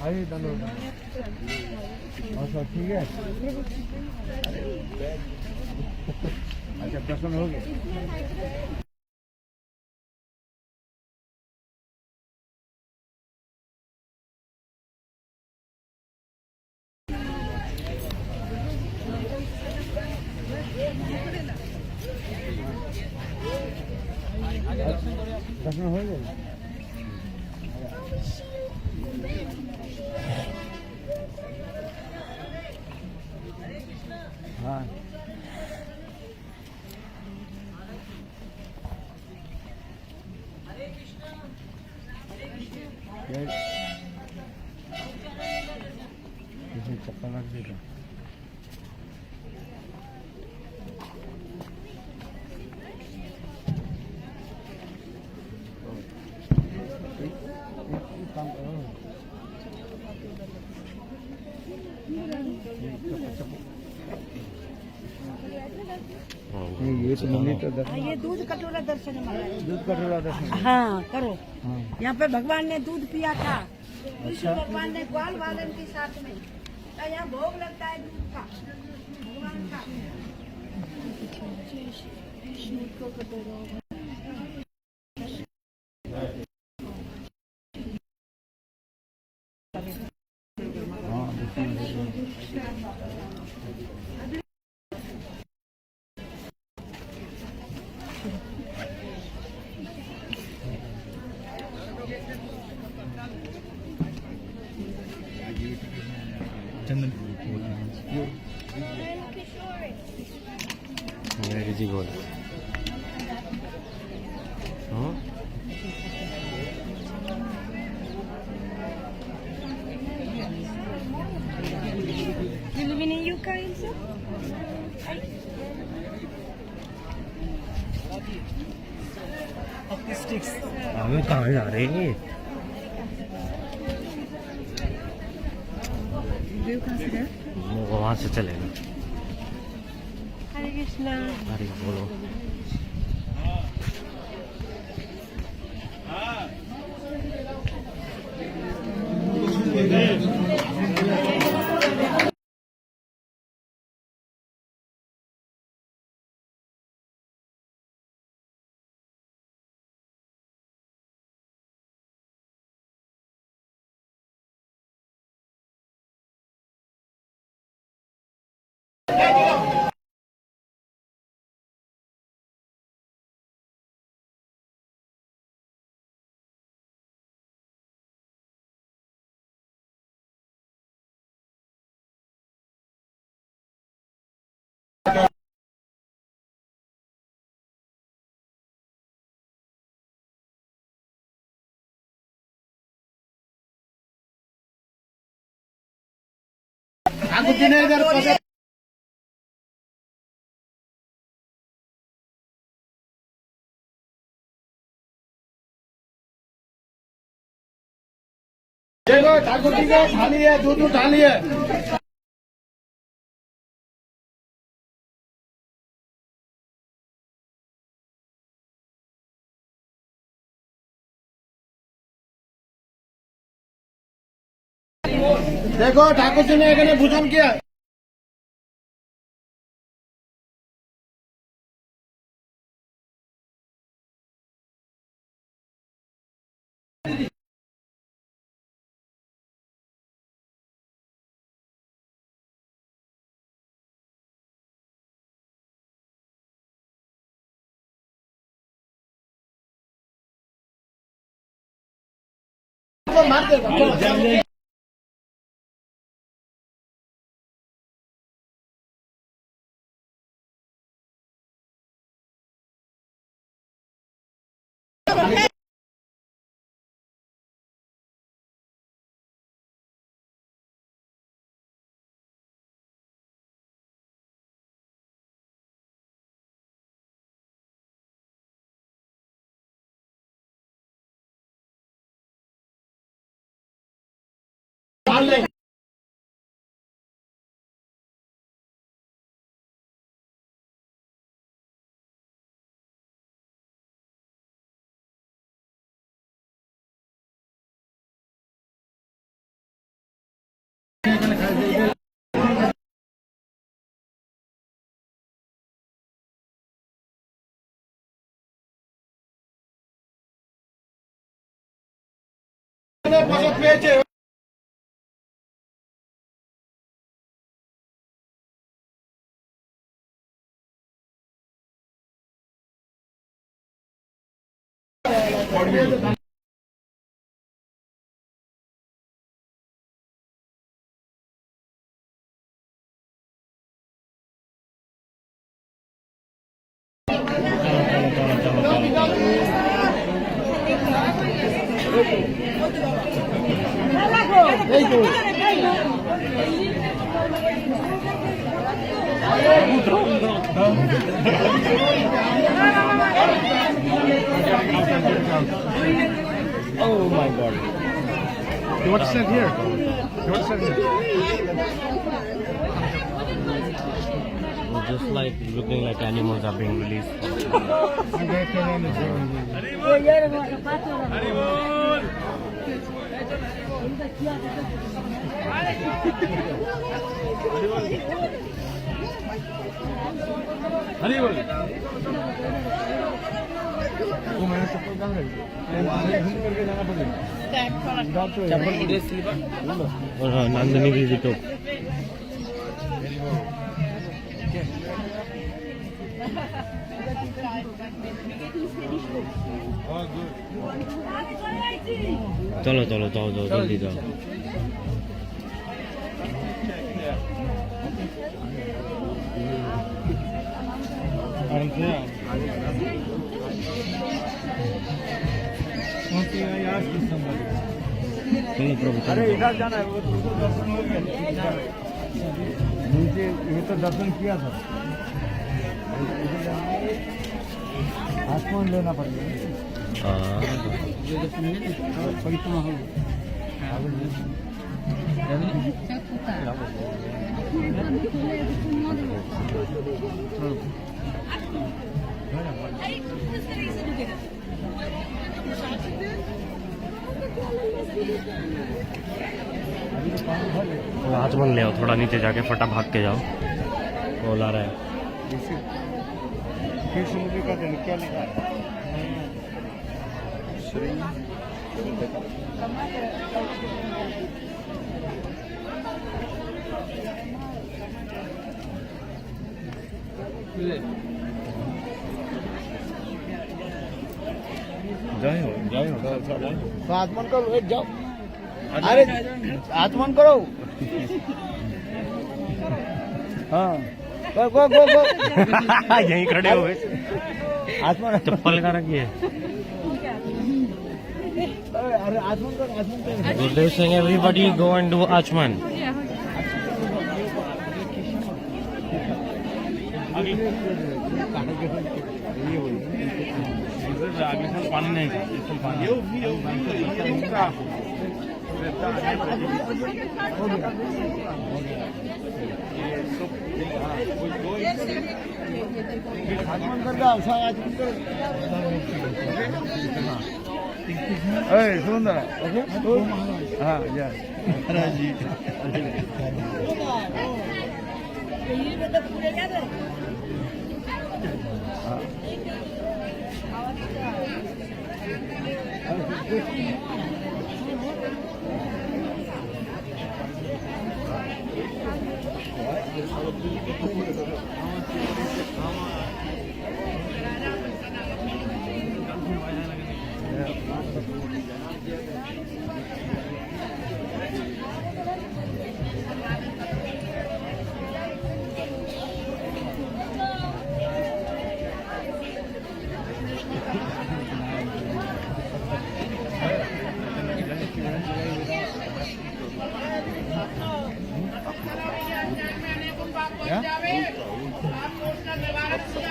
आइए दोनों। और सब ठीक है। अच्छा दर्शन हो गए। दर्शन हो गए। हाँ चक्कर लग देगा। काम करो। ये तो मंदिर तो दर्शन। ये दूध कटोरा दर्शन हमारा। दूध कटोरा दर्शन। हाँ करो। हाँ यहाँ पे भगवान ने दूध पिया था। विष्णु अच्छा। भगवान ने ग्वाल वालन के साथ में। तो यहाँ भोग लगता है दूध का भगवान का। हाँ चंदन जी बोल। हाँ You live in UK also? हम कहाँ जा रहे हैं? वो वहाँ से चलेगा। हरे कृष्णा। अरे बोलो। ठाकुर जी ने इधर पसे देखो ठाकुर जी का थाली है, दूध थाली है। देखो ठाकुर जी ने এখানে भोजन किया। मार देगा। Oh my god. You want to stand here? You want to stand here? Just like looking like animals are being released. और नंदनी दीदी तो चलो चलो जाओ जाओ जल्दी जाओ अरे इधर जाना है, वो तो दर्शन हो गया नीचे, ये तो दर्शन किया था। आसमान लेना पड़ेगा। परिक्रमा हो आचमन ले आओ, थोड़ा नीचे जाके फटा भाग के जाओ। कॉल आ रहा है। समुद्र का दिन क्या लिखा है? तो आत्मन करो, एक जाओ। अरे आत्मन करो। हाँ गो गो गो गो। यहीं खड़े हो गए। आत्मन चप्पल का रखिए। अरे आत्मन करो, आत्मन करो। Gurudev saying everybody go and do Achman. पानी नहीं आचमन कर जाओ, आचमन करो। सुंदर हाँ जी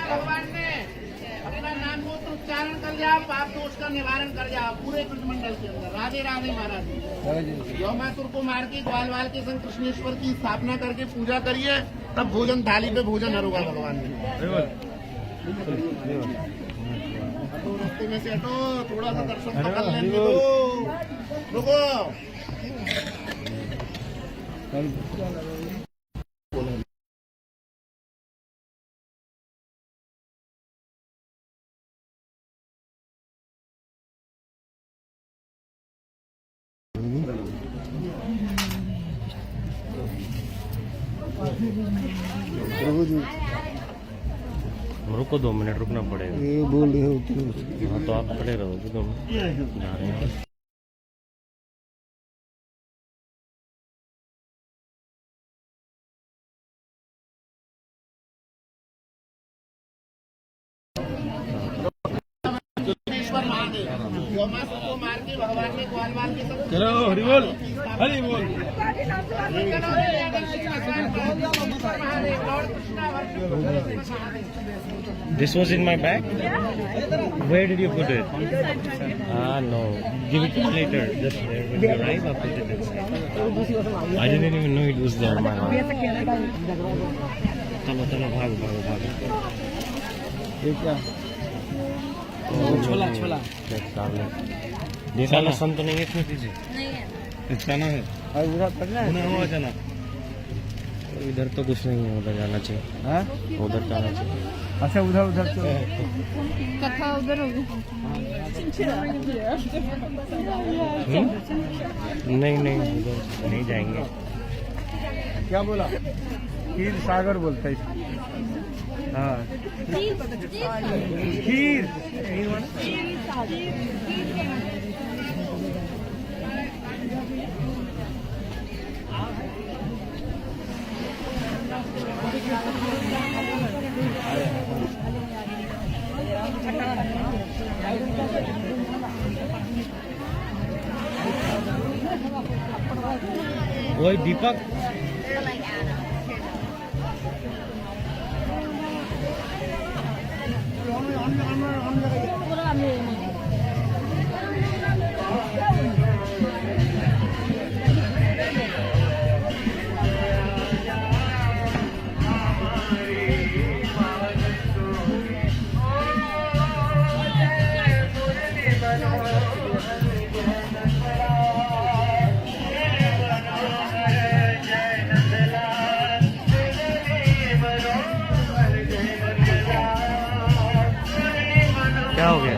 भगवान ने अपना नाम को उच्चारण कर जाओ, पाप दोष का निवारण कर जाओ पूरे मंडल के अंदर। राधे राधे महाराज। यौमासुर को मार के ग्वाल वाल के संग कृष्णेश्वर की स्थापना करके पूजा करिए, तब भोजन थाली पे भोजन होगा भगवान ने। तो रास्ते में से हटो, थोड़ा सा दर्शन कर लेने दो। रुको रुको 2 मिनट रुकना पड़ेगा। ये बोल रहे हो हाँ तो आप खड़े रहोगे तुम जा रहे हैं। कृष्णेश्वर महादेव व्योमासुर को मार के भगवान ने ग्वालवाल के संग चलो हरि बोल हरि बोल This was in my bag? Where did you put it? Ah, no. Give it later. Just when you arrive, I'll put it inside. I didn't even know it was there, my God. चलो चलो भागो भागो भागो। ये क्या छोला छोला देखा लहसुन तो नहीं है इसमें पीछे। नहीं है। चना है। और उधर पकड़ना है भुना हुआ चना। इधर तो कुछ नहीं है, उधर जाना चाहिए। हाँ उधर जाना चाहिए। अच्छा उधर उधर चलो कथा उधर होगी। नहीं नहीं उधर नहीं जाएंगे। क्या बोला खीर सागर बोलता है हाँ खीर वही दीपक क्या हो गया?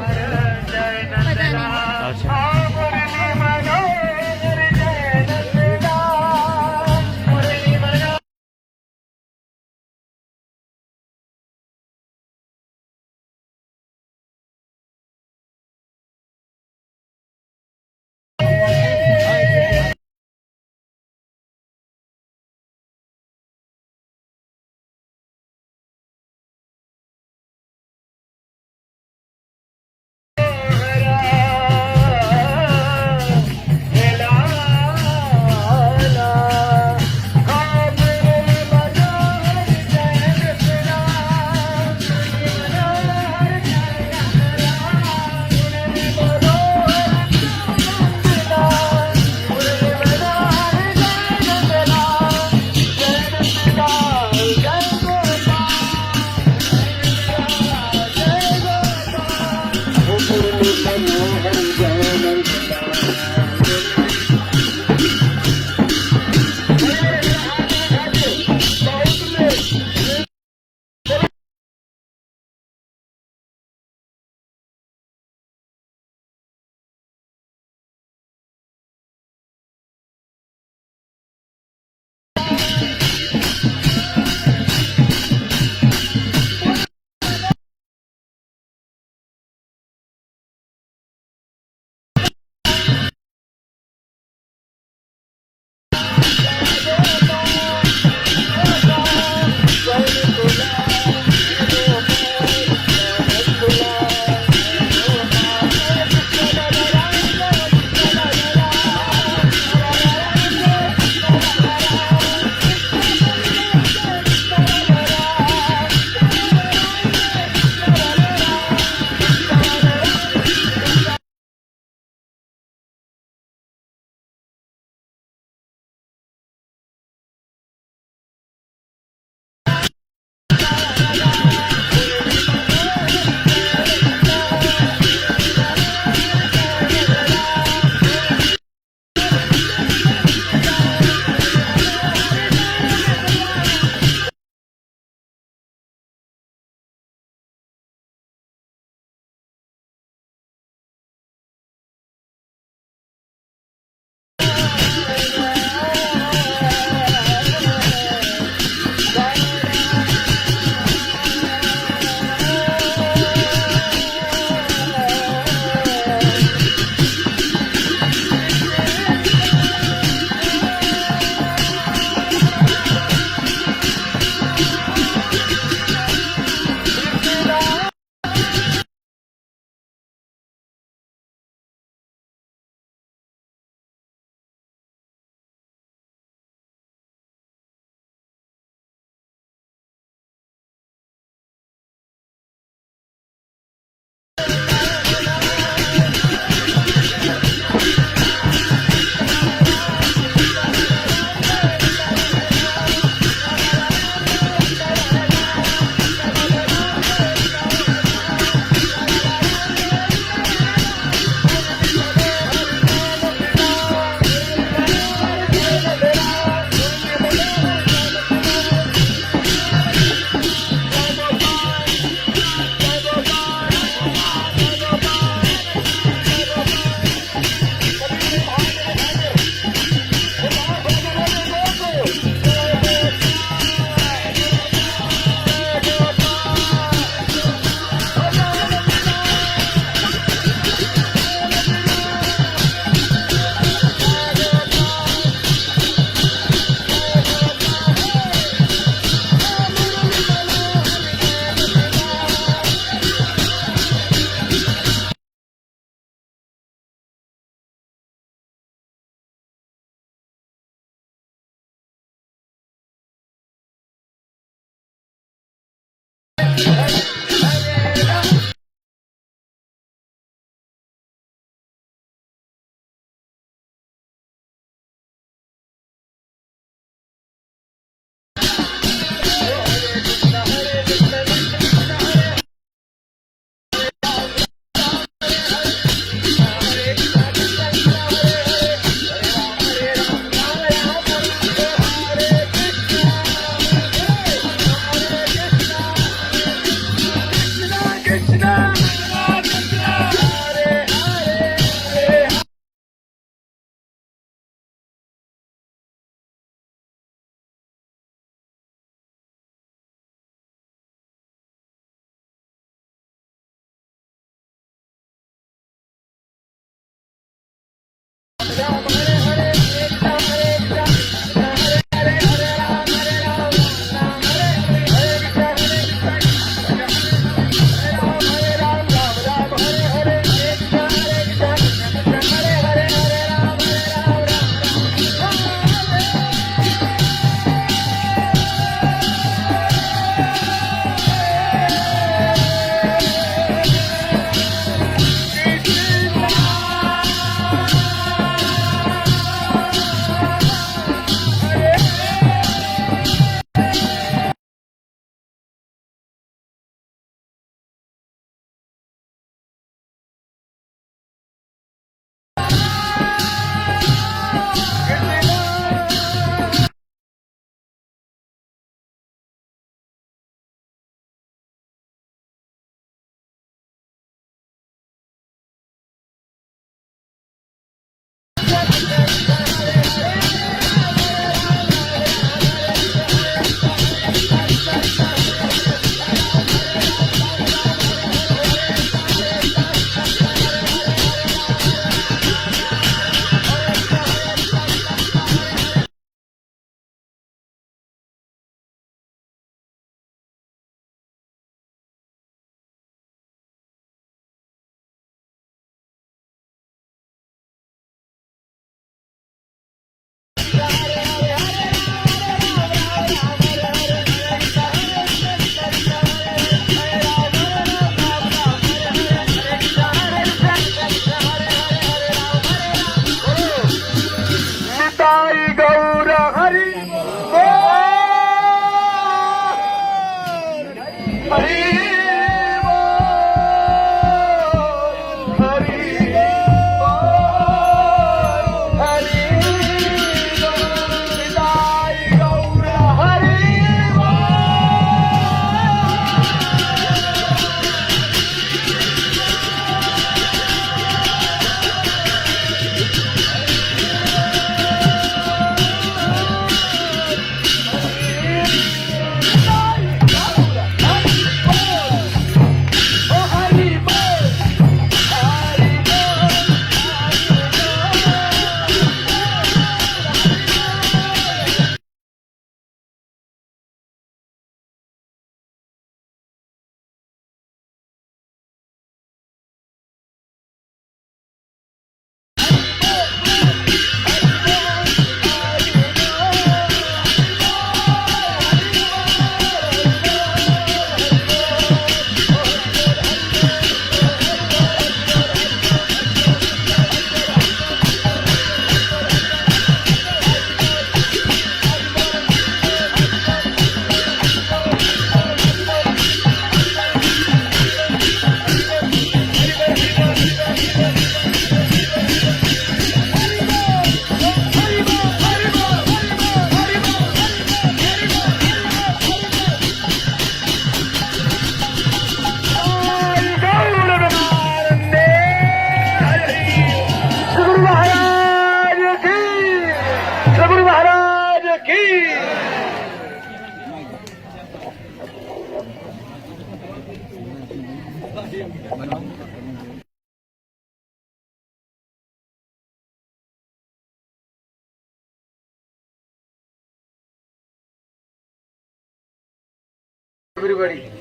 Everybody.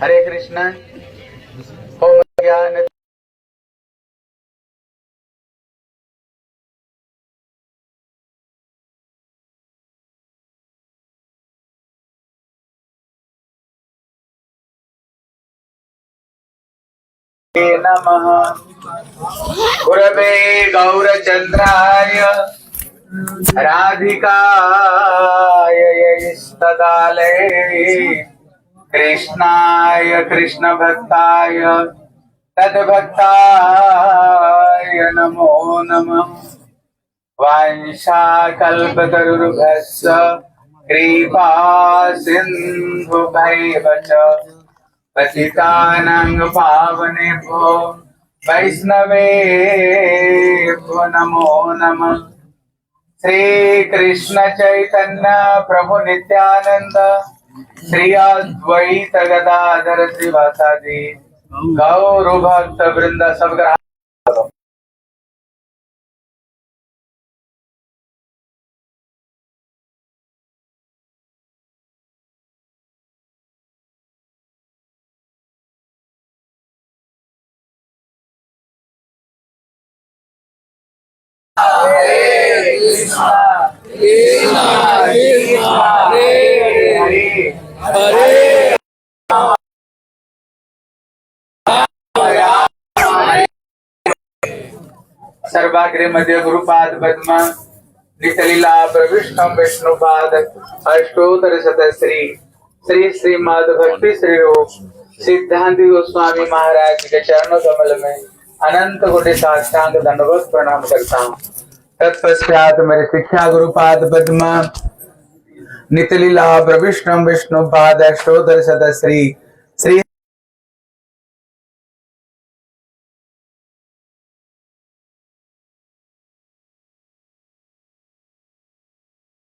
Hare Krishna. Om Jnana Namaha Gurave Gaurachandraya Radhikaya Yastadale Krishnaya Krishna Bhaktaya Tadbhaktaya Namo Namah Vansha Kalpatarubhasya Kripa Sindhu Bhaivacha पतितानां पावनेभ्यो वैष्णवेभ्यो नमो नमः। श्री कृष्ण चैतन्य प्रभु नित्यानंद श्री अद्वैत गदाधर श्रीवासादि गौर भक्त वृंद सब ग्रह हरे कृष्णा कृष्णा कृष्णा हरे हरे हरे सर्वाग्रे मध्य गुरुपाद पद्म नितलीला प्रविष्टम विष्णुपाद अष्टोत्तर शतश्री श्री श्रीमद भक्ति श्री रूप सिद्धांति गोस्वामी महाराज के चरणों कमल में अनंत कोटि साष्टांग दंडवत प्रणाम करता हूँ। तत्पश्चात मेरे शिक्षा गुरुपाद पद्म नितलीला प्रविष्टम विष्णुपाद अष्टोत्तर शतश्री श्री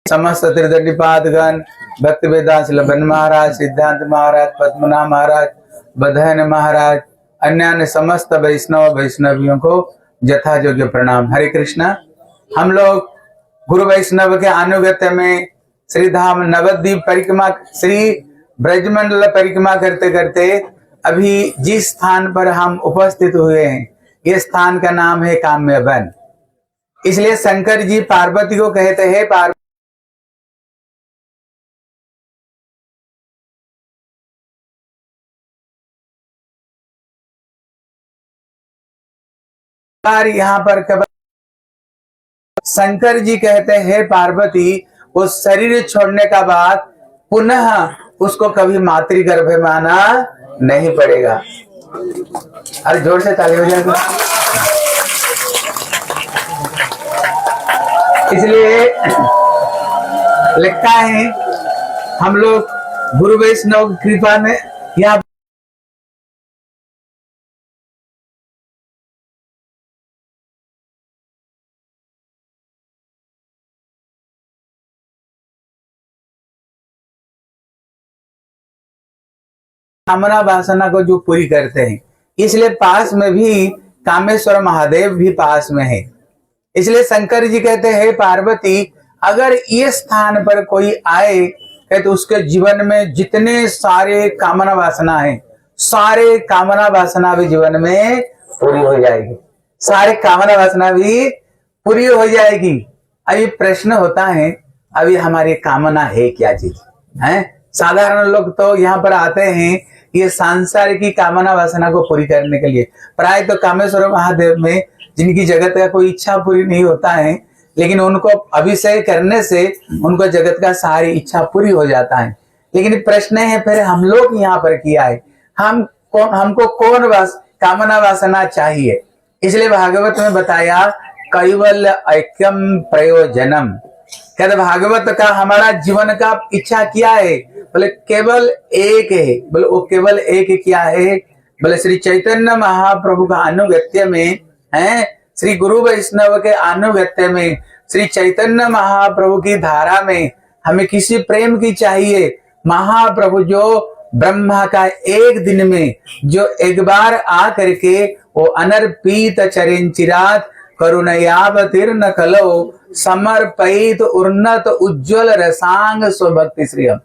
समस्त त्रिदंडीपादगण भक्ति वेदांत लबन महाराज सिद्धांत महाराज पद्मनाभ महाराज बधन महाराज अन्य समस्त वैष्णवियों को यथा योग्य प्रणाम। हरे कृष्णा। हम लोग गुरु वैष्णव के अनुगत्य में श्री धाम नवद्वीप परिक्रमा श्री ब्रजमंडल परिक्रमा करते करते अभी जिस स्थान पर हम उपस्थित हुए हैं ये स्थान का नाम है काम्य वन। इसलिए शंकर जी पार्वती को कहते हैं यहाँ पर केवल शंकर जी कहते हैं पार्वती वो शरीर छोड़ने का बाद पुनः उसको कभी मातृगर्भ में आना नहीं पड़ेगा। अरे जोर से ताली हो जाएगा। इसलिए लिखता है हम लोग गुरु वैष्णव की कृपा में यहाँ कामना वासना को जो पूरी करते हैं, इसलिए पास में भी कामेश्वर महादेव भी पास में है। इसलिए शंकर जी कहते हैं पार्वती अगर ये स्थान पर कोई आए तो उसके जीवन में जितने सारे कामना वासना है सारे कामना वासना भी जीवन में पूरी हो जाएगी, सारे कामना वासना भी पूरी हो जाएगी। अभी प्रश्न होता है अभी हमारी कामना है क्या चीज है। साधारण लोग तो यहाँ पर आते हैं ये सांसारिक की कामना वासना को पूरी करने के लिए। प्राय तो कामेश्वर महादेव में जिनकी जगत का कोई इच्छा पूरी नहीं होता है लेकिन उनको अभिषेक करने से उनको जगत का सारी इच्छा पूरी हो जाता है। लेकिन प्रश्न है फिर हम लोग यहाँ पर किया है हमको कौन कामना वासना चाहिए। इसलिए भागवत में बताया कैवल्य ऐक्यम प्रयोजनम। कहते भागवत का हमारा जीवन का इच्छा क्या है बोले केवल एक है। बोले वो केवल एक क्या है बोले श्री चैतन्य महाप्रभु का अनुगत्य में है, श्री गुरु वैष्णव के अनुगत्य में श्री चैतन्य महाप्रभु की धारा में हमें किसी प्रेम की चाहिए। महाप्रभु जो ब्रह्मा का एक दिन में जो एक बार आ करके वो अनर्पित चरिंचिरात करुणयावतीर्ण कलो समर्पित उन्नत उज्ज्वल रसांग स्वभक्ति श्रियम।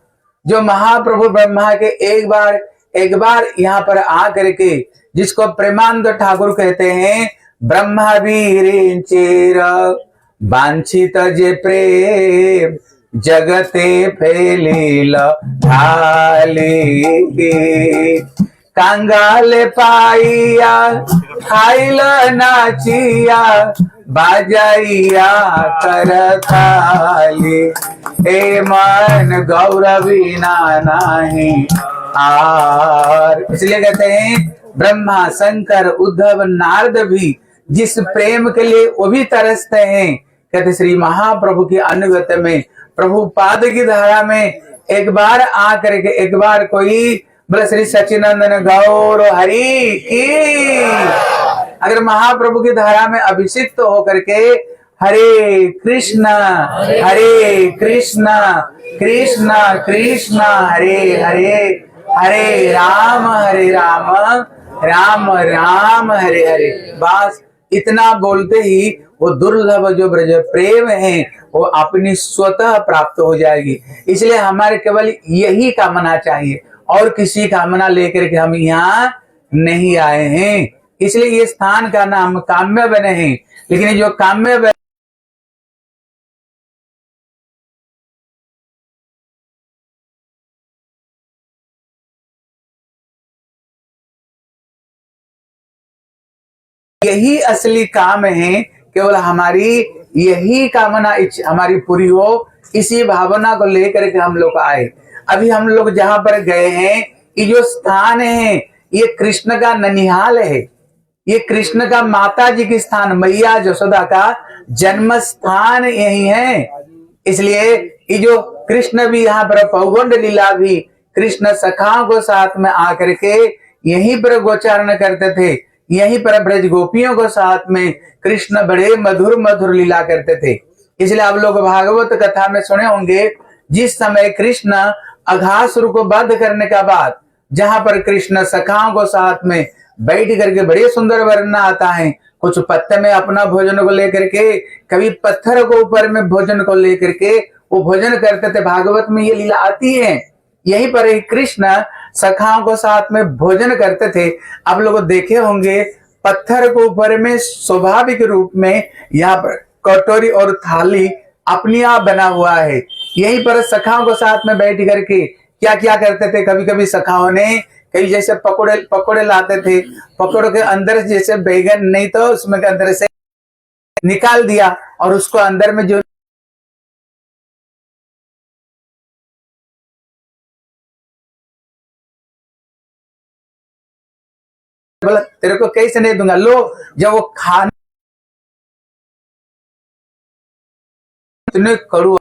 जो महाप्रभु ब्रह्मा के एक बार यहाँ पर आ करके जिसको प्रेमानंद ठाकुर कहते हैं ब्रह्मा वीर चेर वांछित जे प्रेम जगते फैलील ढाली कंगाल पाइया खाइल नाचिया बाजाइया करताली हे मन गौरवी नाही आर। इसलिए कहते हैं ब्रह्मा शंकर उद्धव नारद भी जिस प्रेम के लिए वो भी तरसते हैं। कहते श्री महाप्रभु की अनुगत्य में प्रभु पाद की धारा में एक बार आ करके एक बार कोई बोले श्री सचिनंदन गौर हरि की अगर महाप्रभु की धारा में अभिषिक्त होकर के हरे कृष्णा कृष्णा कृष्णा हरे हरे हरे राम राम राम हरे हरे। बस इतना बोलते ही वो दुर्लभ जो ब्रज प्रेम है वो अपनी स्वतः प्राप्त हो जाएगी। इसलिए हमारे केवल यही कामना चाहिए और किसी कामना लेकर के हम यहाँ नहीं आए हैं। इसलिए ये स्थान का नाम काम्य वन है। लेकिन जो काम्य असली काम है, केवल हमारी यही कामना हमारी पूरी हो, इसी भावना को लेकर के हम लोग आए। अभी हम लोग जहां पर गए हैं, ये जो स्थान है ये कृष्ण का ननिहाल है, ये कृष्ण का माता जी की स्थान, मैया जसोदा का जन्म स्थान यही है। इसलिए ये जो कृष्ण भी यहाँ पर पौगंड लीला भी कृष्ण सखाओं को साथ में आकर के यहीं पर गोचारण करते थे, यहीं पर ब्रज गोपियों को साथ में कृष्ण बड़े मधुर मधुर लीला करते थे। इसलिए आप लोग भागवत कथा में सुने होंगे, जिस समय कृष्ण अघासुर को वध करने का बाद जहां पर कृष्ण सखाओं को साथ में बैठ करके बड़े सुंदर वर्णन आता है, कुछ पत्ते में अपना भोजन को लेकर के, कभी पत्थर को ऊपर में भोजन को लेकर के वो भोजन करते थे। भागवत में ये लीला आती है। यहीं पर कृष्ण सखाओं को साथ में भोजन करते थे। आप लोग देखे होंगे पत्थर को ऊपर में स्वाभाविक रूप में यहाँ पर कटोरी और थाली अपने आप बना हुआ है। यहीं पर सखाओं को साथ में बैठ करके क्या क्या करते थे, कभी कभी सखाओं ने कहीं जैसे पकोड़े लाते थे, पकोड़े के अंदर जैसे बैगन नहीं तो उसमें के अंदर से निकाल दिया और उसको अंदर में जो बोला तेरे को कैसे नहीं दूंगा, लो। जब वो खाना तूने कड़ू,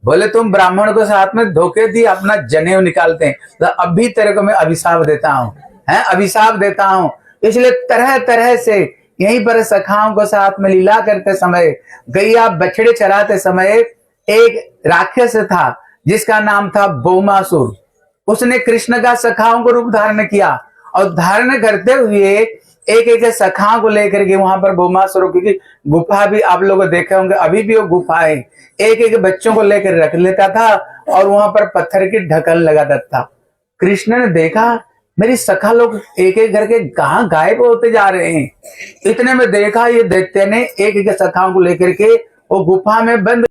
बोले तुम ब्राह्मण को साथ में धोखे दी, अपना जनेऊ निकालते हैं, तो अभी तेरे को मैं अभिशाप देता हूँ, अभिशाप देता हूँ। इसलिए तरह तरह से यहीं पर सखाओं को साथ में लीला करते समय, गैया बछड़े चराते समय एक राक्षस था जिसका नाम था भौमासुर। उसने कृष्ण का सखाओं को रूप धारण किया और धारण करते हुए एक एक सखाओं को लेकर के वहां पर भौमासुर की गुफा भी आप लोग देखे होंगे, अभी भी वो गुफा है। एक एक बच्चों को लेकर रख लेता था और वहां पर पत्थर की ढक्कन लगा देता था। कृष्ण ने देखा मेरी सखा लोग एक एक करके कहां गायब होते जा रहे हैं। इतने में देखा ये दैत्य ने एक एक सखाओं को लेकर के वो गुफा में बंद,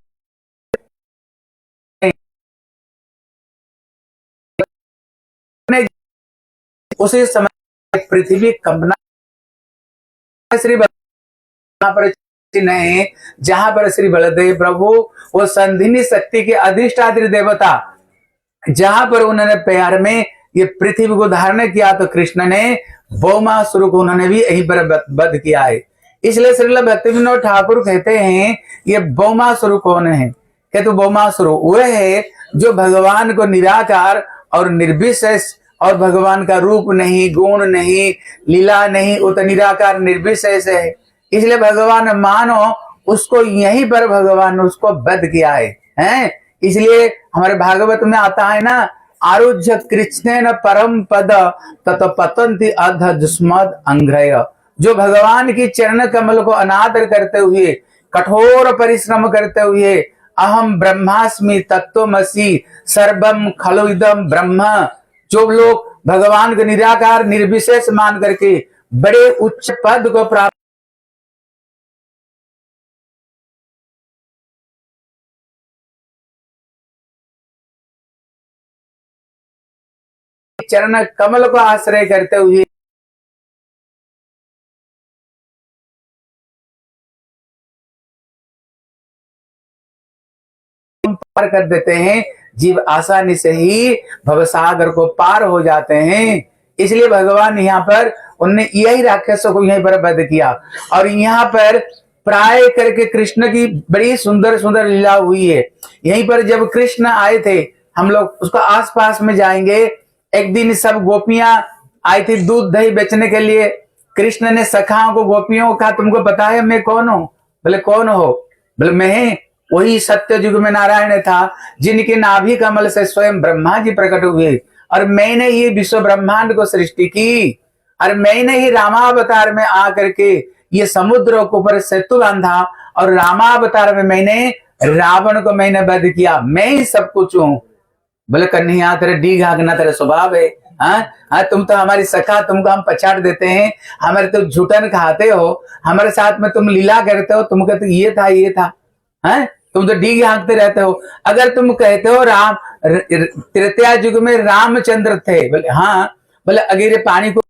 उसी समय पृथ्वी कंपना, श्री पर नहीं, जहां पर श्री बलदेव प्रभु वो संधिनी शक्ति के अधिष्ठात्री देवता, जहां पर उन्होंने प्यार में ये पृथ्वी को धारण किया, तो कृष्ण ने भौमासुर को उन्होंने भी यहीं पर वध किया है। इसलिए श्रील भक्तिविनोद ठाकुर कहते हैं ये भौमासुर कौन है, कहते भौमासुर वह है जो भगवान को निराकार और निर्विशेष, और भगवान का रूप नहीं, गुण नहीं, लीला नहीं, वो तो निराकार निर्विशेष है। इसलिए भगवान मानो उसको यहीं पर भगवान ने उसको वध किया है। इसलिए हमारे भागवत में आता है ना, आरुह्य कृष्णेन परम पद तत पतंति अध दुस्मद अंग्रय। जो भगवान की चरण कमल को अनादर करते हुए, कठोर परिश्रम करते हुए, अहम ब्रह्मास्मि तत्त्वमसि सर्वम खलु इदं ब्रह्म, जो लोग भगवान को निराकार निर्विशेष मान करके बड़े उच्च पद को प्राप्त, चरण कमल को आश्रय करते हुए पार कर देते हैं, जीव आसानी से ही भवसागर को पार हो जाते हैं। इसलिए भगवान यहाँ पर उनने यही राक्षसों को यहीं पर वध किया। और यहाँ पर प्राय करके कृष्ण की बड़ी सुंदर सुंदर लीला हुई है। यहीं पर जब कृष्ण आए थे, हम लोग उसको आसपास में जाएंगे, एक दिन सब गोपियां आई थी दूध दही बेचने के लिए। कृष्ण ने सखाओं को, गोपियों को कहा तुमको पता है मैं कौन हूं? बोले कौन हो? बोले मैं वही सत्य युग में नारायण था जिनके नाभि कमल से स्वयं ब्रह्मा जी प्रकट हुए, और मैंने ये विश्व ब्रह्मांड को सृष्टि की, और मैंने ही रामावतार में आकर के ये समुद्र के ऊपर सेतु बांधा, और रामावतार में मैंने रावण को मैंने वध किया, मैं ही सब कुछ हूं। बोले कन्हैया तेरे डी घागना तेरा स्वभाव है, हाँ तुम तो हमारी सखा, तुमको हम पछाड़ देते हैं, हमारे तो झूठन खाते हो, हमारे साथ में तुम लीला करते हो, तुम कहते ये था ये था, तुम तो डी हाँकते रहते हो। अगर तुम कहते हो राम त्रेता युग में रामचंद्र थे, बोले हाँ, बोले अगर पानी को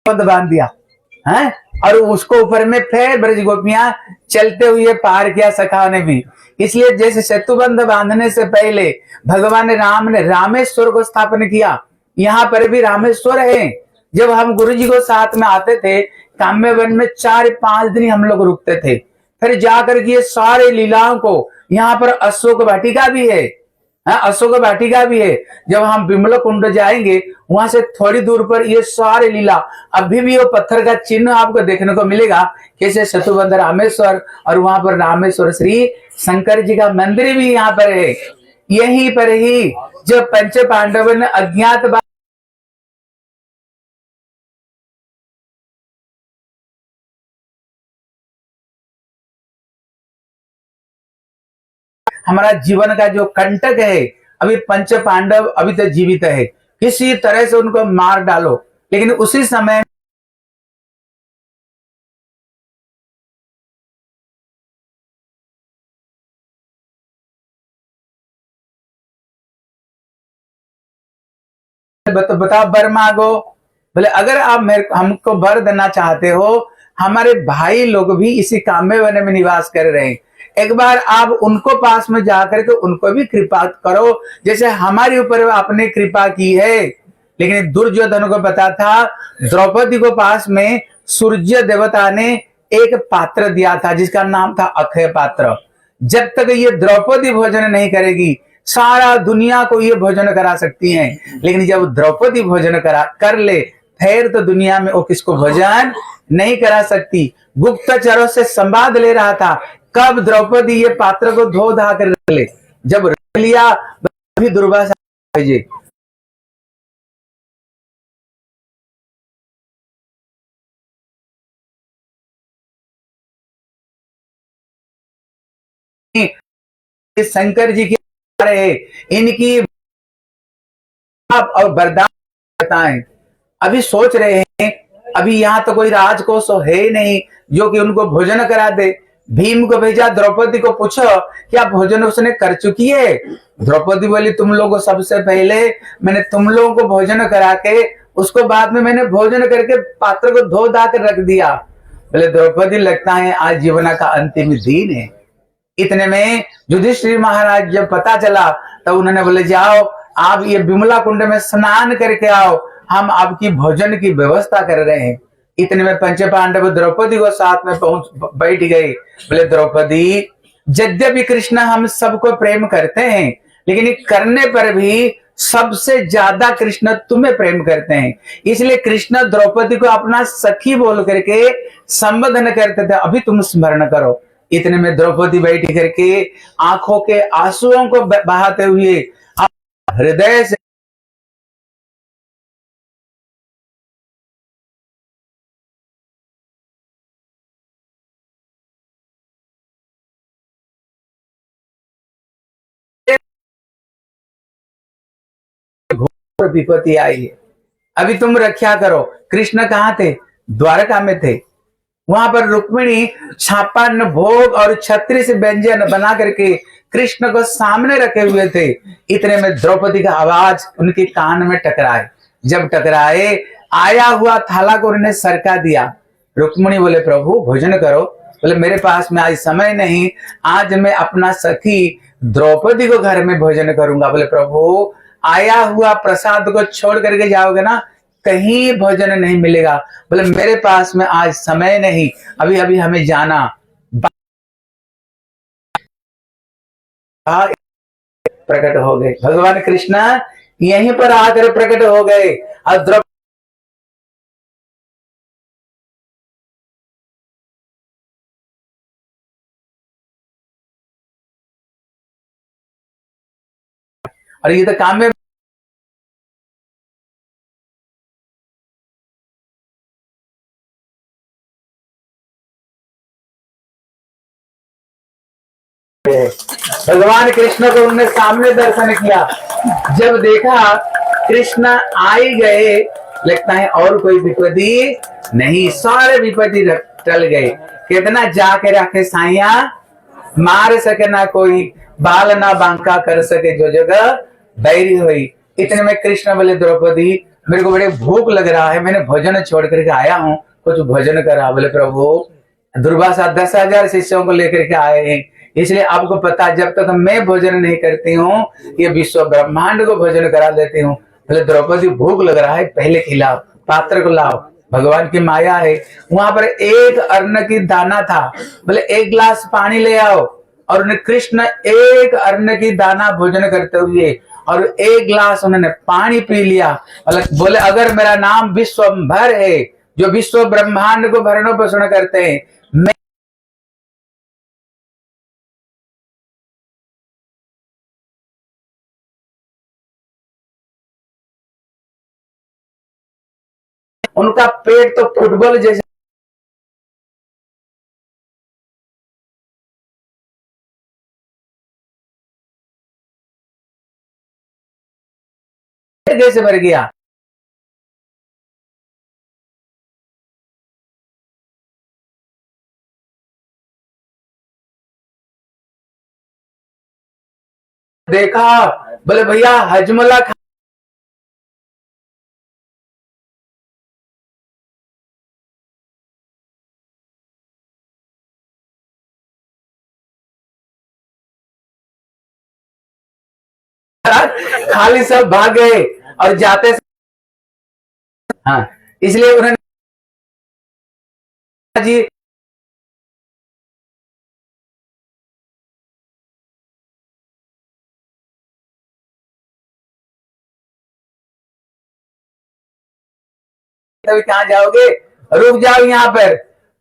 बंद बांध दिया है, और उसको ऊपर में फिर ब्रज गोपियां चलते हुए पार किया सखाओं ने भी। इसलिए जैसे सेतुबंध बांधने से पहले भगवान राम ने रामेश्वर को स्थापन किया, यहाँ पर भी रामेश्वर है। जब हम गुरु जी को साथ में आते थे काम्य वन में 4-5 दिन हम लोग रुकते थे, फिर जाकर के ये सारे लीलाओं को, यहाँ पर अशोक वाटिका भी है, अशोक वाटिका भी है। जब हम विमल कुंड जाएंगे वहां से थोड़ी दूर पर ये सारे लीला, अभी भी वो पत्थर का चिन्ह आपको देखने को मिलेगा, कैसे सेतुबंध रामेश्वर, और वहां पर रामेश्वर श्री शंकर जी का मंदिर भी यहाँ पर है। यहीं पर ही जब पंच पांडव ने अज्ञात हमारा जीवन का जो कंटक है, अभी पंच पांडव अभी तक जीवित है, किसी तरह से उनको मार डालो, लेकिन उसी समय बताओ वर मांगो। बोले अगर आप हमको वर देना चाहते हो, हमारे भाई लोग भी इसी काम्य वन में निवास कर रहे हैं, एक बार आप उनको पास में जाकर के उनको भी कृपा करो, जैसे हमारे ऊपर आपने कृपा की है। लेकिन दुर्योधन को पता था, द्रौपदी को पास में सूर्य देवता ने एक पात्र दिया था जिसका नाम था अक्षय पात्र। जब तक ये द्रौपदी भोजन नहीं करेगी, सारा दुनिया को ये भोजन करा सकती हैं, लेकिन जब द्रौपदी भोजन कर ले, फिर तो दुनिया में वो किसको भोजन नहीं करा सकती। गुप्तचरों से संवाद ले रहा था, कब द्रौपदी ये पात्र को धो धा कर रख ले, जब रख लिया भी दुर्वासा भेजे। शंकर जी की रहे इनकी और वरदान बताएं, अभी सोच रहे हैं, अभी यहाँ तो कोई राजकोष है ही नहीं जो कि उनको भोजन करा दे। भीम को भेजा, द्रौपदी को पूछो क्या भोजन उसने कर चुकी है। द्रौपदी बोली तुम लोगों सबसे पहले मैंने तुम लोगों को भोजन करा के उसको बाद में मैंने भोजन करके पात्र को धो धा कर रख दिया। बोले द्रौपदी लगता है आज जीवन का अंतिम दिन है। इतने में युधिष्ठिर महाराज जब पता चला तब उन्होंने बोले जाओ आप ये विमला कुंड में स्नान करके आओ, हम आपकी भोजन की व्यवस्था कर रहे हैं। इतने में पंच पांडव द्रौपदी को साथ में बैठ गए। बोले द्रौपदी यद्यपि कृष्ण हम सबको प्रेम करते हैं, लेकिन करने पर भी सबसे ज्यादा कृष्ण तुम्हें प्रेम करते हैं, इसलिए कृष्ण द्रौपदी को अपना सखी बोल करके संबोधन करते थे, अभी तुम स्मरण करो। इतने में द्रौपदी बैठ करके आंखों के आंसुओं को बहाते हुए हृदय से विपत्ति आई है, अभी तुम रक्षा करो। कृष्ण कहाँ थे? द्वारका में थे। वहां पर रुक्मिणी छापन भोग और 36 व्यंजन बना करके कृष्ण को सामने रखे हुए थे। इतने में द्रौपदी का आवाज उनके कान में टकराए। जब टकराए आया हुआ थाला को उन्होंने सरका दिया। रुक्मिणी बोले प्रभु भोजन करो। बोले मेरे पास में आज समय नहीं, आज मैं अपना सखी द्रौपदी को घर में भोजन करूंगा। बोले प्रभु आया हुआ प्रसाद को छोड़ करके जाओगे ना, कहीं भोजन नहीं मिलेगा। बोले मेरे पास में आज समय नहीं, अभी अभी हमें जाना। प्रकट हो गए भगवान कृष्ण, यहीं पर आकर प्रकट हो गए। और ये तो काम में भगवान कृष्ण को उन्होंने सामने दर्शन किया। जब देखा कृष्ण आई गए, लगता है और कोई विपत्ति नहीं, सारे विपत्ति टल गए। कितना जाके रखे साइया, मार सके ना कोई, बाल ना बांका कर सके जो जगह बैरी हुई। इतने में कृष्ण बोले द्रौपदी मेरे को बड़े भूख लग रहा है, मैंने भोजन छोड़ करके आया हूँ, कुछ भोजन करा। बोले प्रभु दुर्वासा 10,000 शिष्यों को लेकर के आए हैं, इसलिए आपको पता जब तक मैं भोजन नहीं करती हूँ ये विश्व ब्रह्मांड को भोजन करा देती हूँ। बोले द्रौपदी भूख लग रहा है, पहले खिलाओ, पात्र को लाओ, भगवान की माया है। वहां पर एक अन्न की दाना था, बोले 1 गिलास पानी ले आओ, और उन्हें कृष्ण एक अन्न की दाना भोजन करते हुए और 1 गिलास उन्होंने पानी पी लिया। बोले अगर मेरा नाम विश्वंभर है, जो विश्व ब्रह्मांड को भरण पोषण करते हैं, मैं उनका पेट तो फुटबॉल जैसे जैसे भर गया। देखा, बोले भैया हजमला खाली सब भाग गए और जाते। हाँ, इसलिए उन्होंने जी कहाँ जाओगे, रुक जाओ यहाँ पर।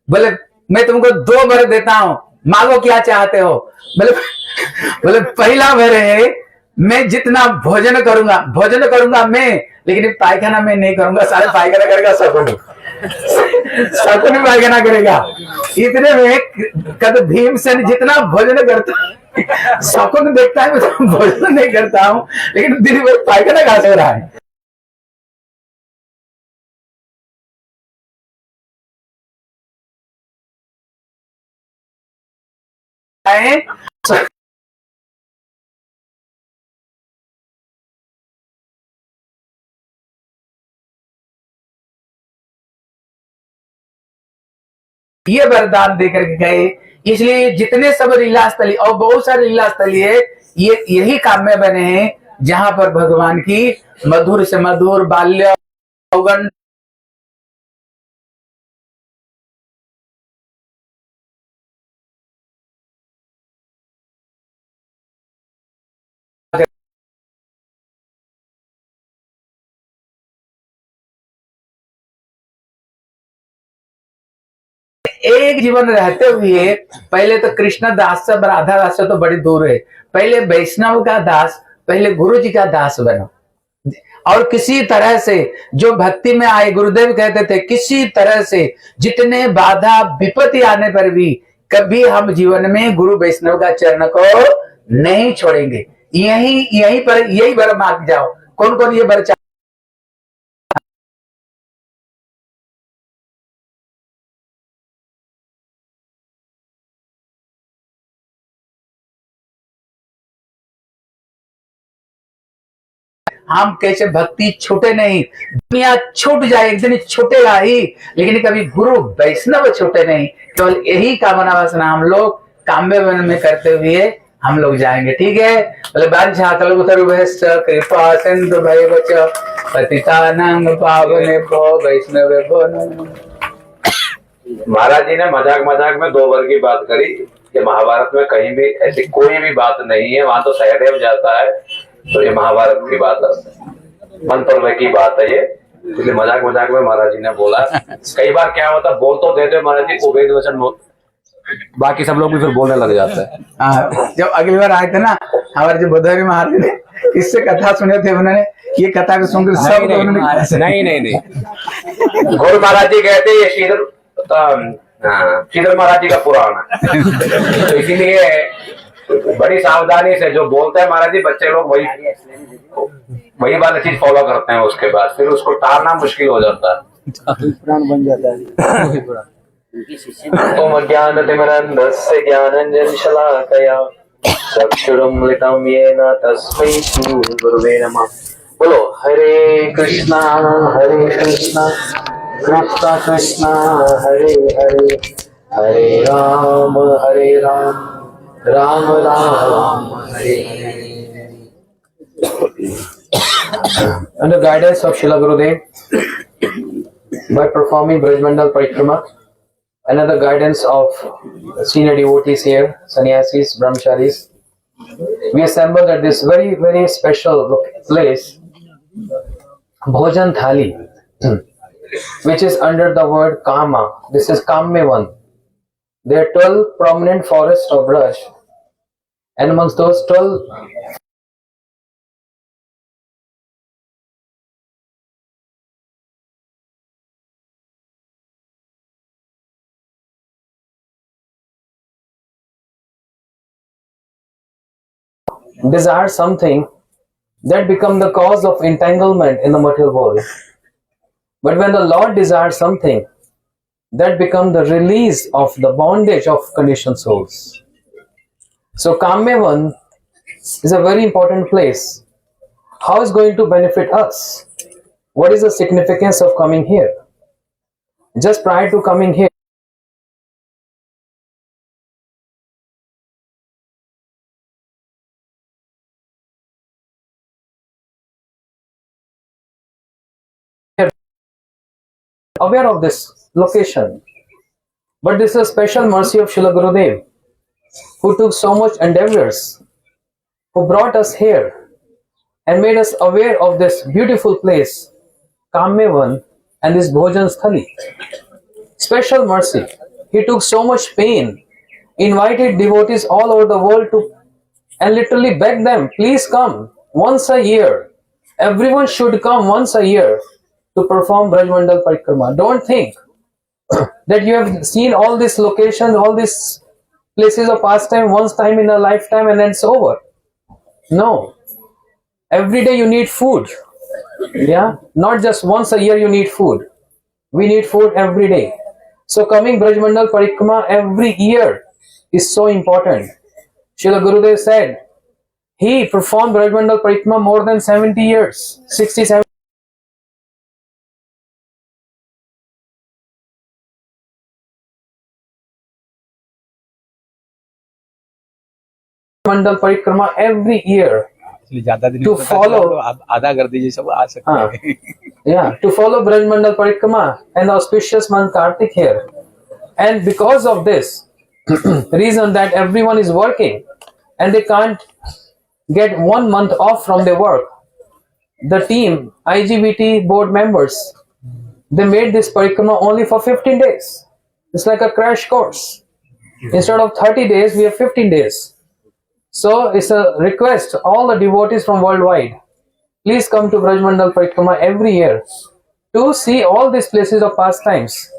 बोले मैं तुमको 2 वर देता हूँ, मांगो क्या चाहते हो। बोले पहला वर है मैं जितना भोजन करूंगा मैं, लेकिन पायखाना में नहीं करूंगा, सारे पायखाना करेगा शकुन। शकुन पायखाना करेगा। इतने में कद भीमसेन जितना भोजन करता, शकुन देखता है मैं तो भोजन नहीं करता हूँ, लेकिन दिन भर पायखाना कहाँ से हो रहा है। ये वरदान देकर के गए। इसलिए जितने सब लीला स्थली और बहुत सारे लीला स्थली है, ये यही काम में बने हैं जहां पर भगवान की मधुर से मधुर बाल्य यौवन एक जीवन रहते हुए पहले तो कृष्ण दास से राधा दास से तो बड़ी दूर है, पहले वैष्णव का दास, पहले गुरु जी का दास बनो। और किसी तरह से जो भक्ति में आए, गुरुदेव कहते थे किसी तरह से जितने बाधा विपत्ति आने पर भी कभी हम जीवन में गुरु वैष्णव का चरण को नहीं छोड़ेंगे। यही वर मांग जाओ। कौन कौन ये वर हम कैसे भक्ति छूटे नहीं, दुनिया छूट जाए एक दिन छूटेगा ही, लेकिन कभी गुरु वैष्णव छूटे नहीं। केवल यही कामना वासना हम लोग काम्य वन में करते हुए हम लोग जाएंगे। ठीक है, बोले कृपा सिंधु भैवच पतितानां पावनेभ्यो वैष्णवेभ्यो नमो। महाराज जी ने मजाक में 2 वर की बात करी कि महाभारत में कहीं भी ऐसी कोई भी बात नहीं है, वहां तो सहदेव जाता है, तो ये महाभारत की बात है, मन पर की बात है ये। इसलिए मजाक में महाराज जी ने बोला। कई बार क्या होता है, बोल तो देते महाराज जी उभय वचन, बाकी सब लोग भी फिर बोलने लग जाते हैं। जब अगली बार आए थे ना हमारे जो बुद्धवी महाराज ने इससे कथा सुने थे, उन्होंने ये कथा को सुनकर सब नहीं गुरु महाराज जी कहते ये श्रीधर महाराज जी का पुराण है। तो इसीलिए बड़ी सावधानी से जो बोलते हैं महाराज जी, बच्चे लोग वही वाली चीज फॉलो करते हैं, उसके बाद फिर उसको टालना मुश्किल हो जाता है, पुराण बन जाता है। तुम ज्ञानतिमिरन्धस्य ज्ञानाञ्जन शलाकया चक्षुरुन्मिलितं येन तस्मै श्रीगुरुवे नमः। बोलो हरे Krishna Krishna Krishna Hare Hare Hare Ram Ram Hare Hare. Under guidance of Srila Gurudev, by performing Brajmandal Parikrama, and under guidance of senior devotees here, sannyasis, brahmacharis, we assembled at this very, very special place, Bhojan Thali, which is under the word Kama. This is Kammevan. There are 12 prominent forests of Braj, and amongst those 12 desire something that become the cause of entanglement in the material world. But when the Lord desires something, that become the release of the bondage of conditioned souls. So Kammevan is a very important place. How is going to benefit us? What is the significance of coming here? Just prior to coming here, aware of this location. But this is a special mercy of Srila Gurudev, who took so much endeavors, who brought us here and made us aware of this beautiful place, Kammevan, and this Bhojan Sthali. Special mercy. He took so much pain, invited devotees all over the world to, and literally begged them, please come once a year. Everyone should come once a year to perform Brajmandal Parikrama. Don't think that you have seen all these locations, all these places of pastime once time in a lifetime and then it's over. No. Every day you need food. Yeah. Not just once a year you need food. We need food every day. So coming Brajmandal Parikrama every year is so important. Srila Gurudev said he performed Brajmandal Parikrama more than 70 years, 67 Mandal Parikrama every year to follow आधा कर दीजिए सब आ सकते हैं. yeah, to follow Brajmandal Parikrama and the auspicious month Kartik here. And because of this reason that everyone is working and they can't get 1 month off from their work, the team, IGBT board members, they made this Parikrama only for 15 days. It's like a crash course. Instead of 30 days, we have 15 days. So it's a request, all the devotees from worldwide, please come to Brajmandal Parikrama every year to see all these places of pastimes.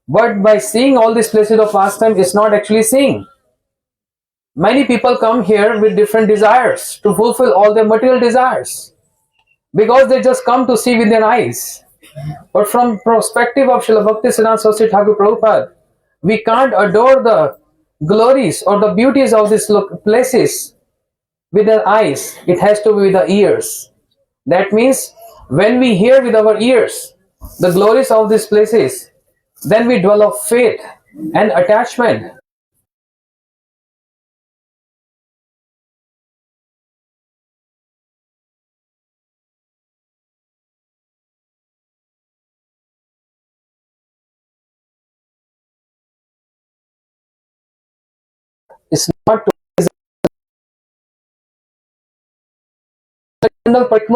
But by seeing all these places of pastime, it's not actually seeing. Many people come here with different desires to fulfill all their material desires because they just come to see with their eyes. But from perspective of Srila Bhaktisiddhanta Saraswati Thakur Prabhupada, we can't adore the glories or the beauties of these places with the eyes. It has to be with the ears. That means when we hear with our ears the glories of these places, then we develop faith and attachment. It's not to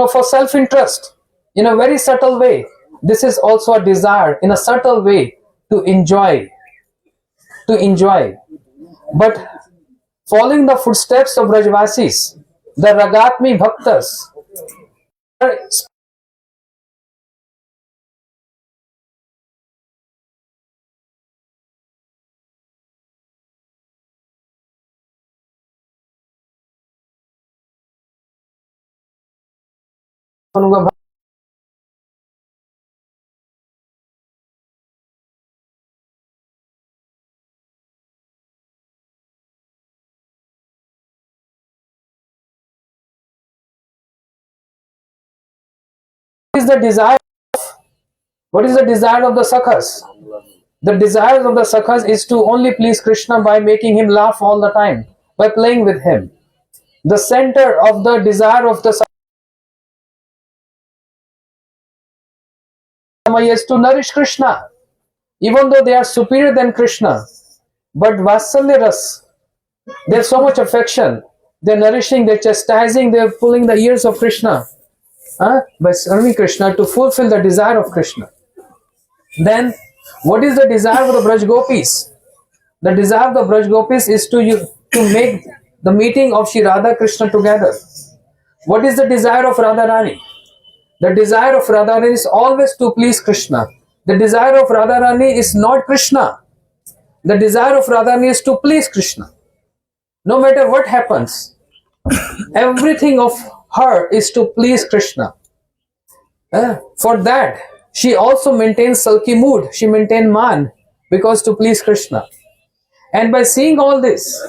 for self-interest in a very subtle way. This is also a desire in a subtle way to enjoy. But following the footsteps of Brajvasis, the Ragatmi Bhaktas, is the desire? What is the desire of the Sakhas? The desire of the Sakhas is to only please Krishna by making him laugh all the time, by playing with him. The center of the desire of the Sakhas is to nourish Krishna, even though they are superior than Krishna. But Vatsalya Ras, they have so much affection. They're nourishing, they're chastising, they're pulling the ears of Krishna by serving Krishna to fulfill the desire of Krishna. Then, what is the desire of the Braj Gopis? The desire of the Braj Gopis is to make the meeting of Shri Radha Krishna together. What is the desire of Radharani? The desire of Radharani is always to please Krishna. The desire of Radharani is not Krishna. The desire of Radharani is to please Krishna. No matter what happens, everything of her is to please Krishna. For that, she also maintains sulky mood. She maintains man because to please Krishna. And by seeing all this,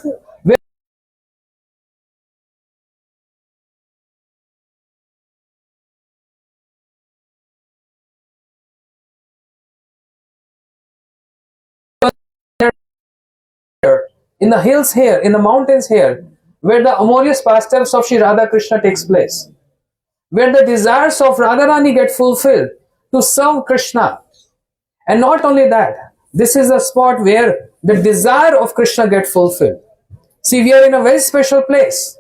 in the hills here, in the mountains here, where the amorous pastimes of Shri Radha Krishna takes place, where the desires of Radharani get fulfilled to serve Krishna. And not only that, this is a spot where the desire of Krishna gets fulfilled. See, we are in a very special place.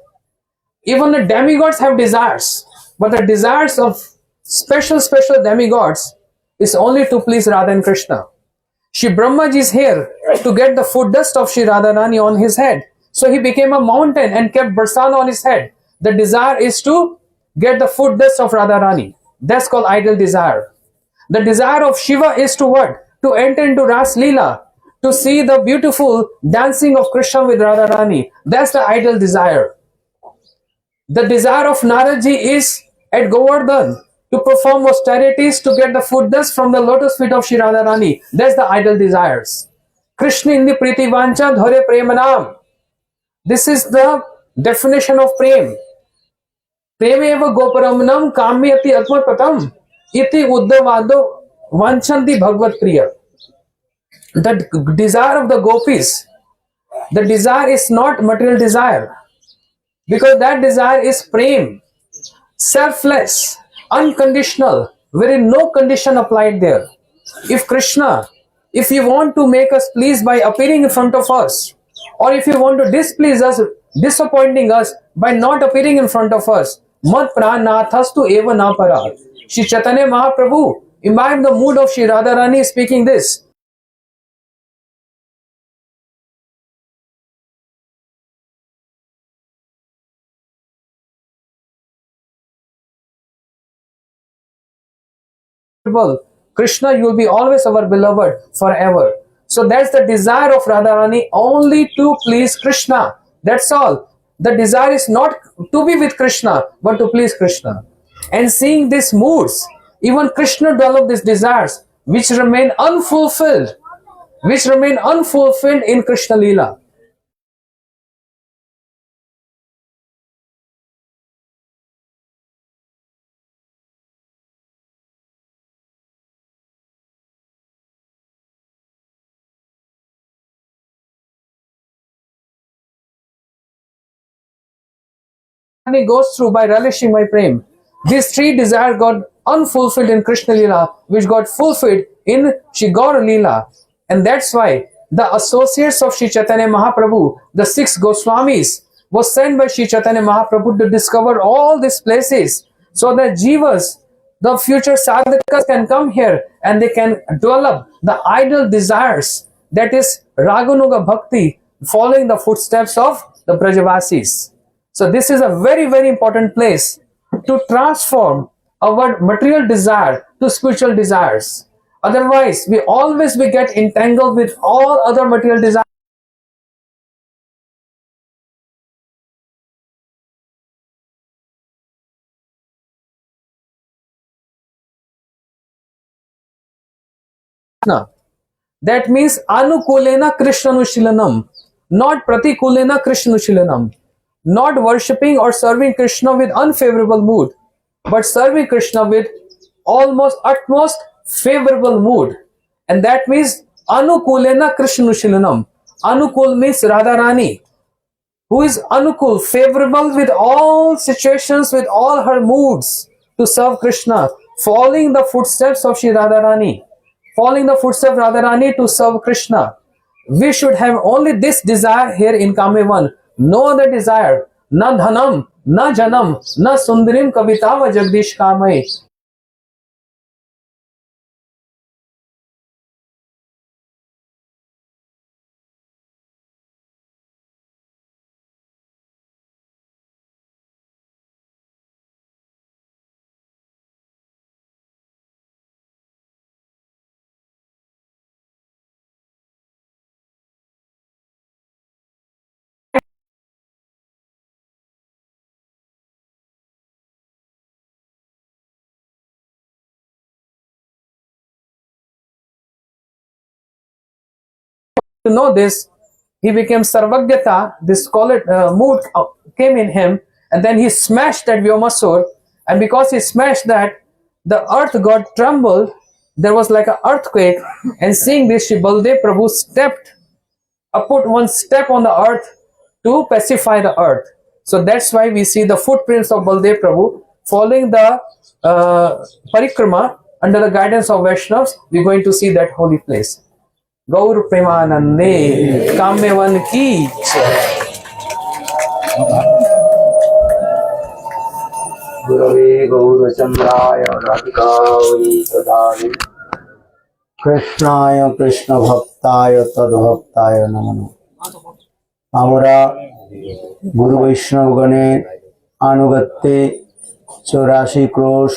Even the demigods have desires, but the desires of special demigods is only to please Radha and Krishna. Shri Brahmaji is here to get the foot dust of Shri Radharani on his head. So he became a mountain and kept barsana on his head. The desire is to get the foot dust of Radharani. That's called ideal desire. The desire of Shiva is to what? To enter into Ras Leela, to see the beautiful dancing of Krishna with Radharani. That's the ideal desire. The desire of Naradji is at Govardhan to perform austerities to get the foot dust from the lotus feet of Shri Radharani. That's the ideal desires. Krishna indi priti vancha dhare premanam. This is the definition of prem. Premeva goparamnam kamyati atmapatam iti uddhavado vanchanti bhagavad priya. The desire of the gopis, the desire is not material desire, because that desire is prem, selfless, unconditional, wherein no condition applied there. If Krishna, if you want to make us pleased by appearing in front of us, or if you want to displease us, disappointing us by not appearing in front of us, mat pranathastu eva na para. Shri Chaitanya Mahaprabhu, imbibe the mood of Shri Radharani speaking this. Krishna, you will be always our beloved forever. So that's the desire of Radharani, only to please Krishna. That's all. The desire is not to be with Krishna, but to please Krishna. And seeing these moods, even Krishna developed these desires, which remain unfulfilled in Krishna Leela. Goes through by relishing my prem. These three desires got unfulfilled in Krishna Leela, which got fulfilled in Shri Gaura Leela. And that's why the associates of Shri Chaitanya Mahaprabhu, the 6 Goswamis, was sent by Shri Chaitanya Mahaprabhu to discover all these places, so that jivas, the future sadhakas, can come here and they can develop the ideal desires, that is Raganuga Bhakti, following the footsteps of the Brajavasis. So this is a very, very important place to transform our material desire to spiritual desires. Otherwise, we always get entangled with all other material desires. That means anukulena Krishnanushillanam, not pratikulena Krishnanushillanam. Not worshipping or serving Krishna with unfavorable mood, but serving Krishna with almost utmost favorable mood, and that means Anukulena Krishnushilunam. Anukul means Radharani, who is Anukul, favorable with all situations, with all her moods to serve Krishna, following the footsteps of Shri Radharani, following the footsteps of Radharani to serve Krishna. We should have only this desire here in Kamevan, no other desire, na dhanam, na janam, na sundarim kavitava jagdish kamai. To know this, he became Sarvagyata, this mood came in him, and then he smashed that Vyomasur, and because he smashed that, the earth got trembled, there was like an earthquake, and seeing this, Shri Baldev Prabhu put one step on the earth to pacify the earth. So that's why we see the footprints of Baldev Prabhu following the parikrama under the guidance of Vaishnavas. We're going to see that holy place. गौर प्रेमानंदे काम्यवन की गुरवे गौरचंद्राय राधिकावै तदानि कृष्णाय कृष्ण भक्ताय तद्भक्ताय नमः। আমরা গুরু বৈষ্ণব গণের আনুগত্যে 84 ক্রোশ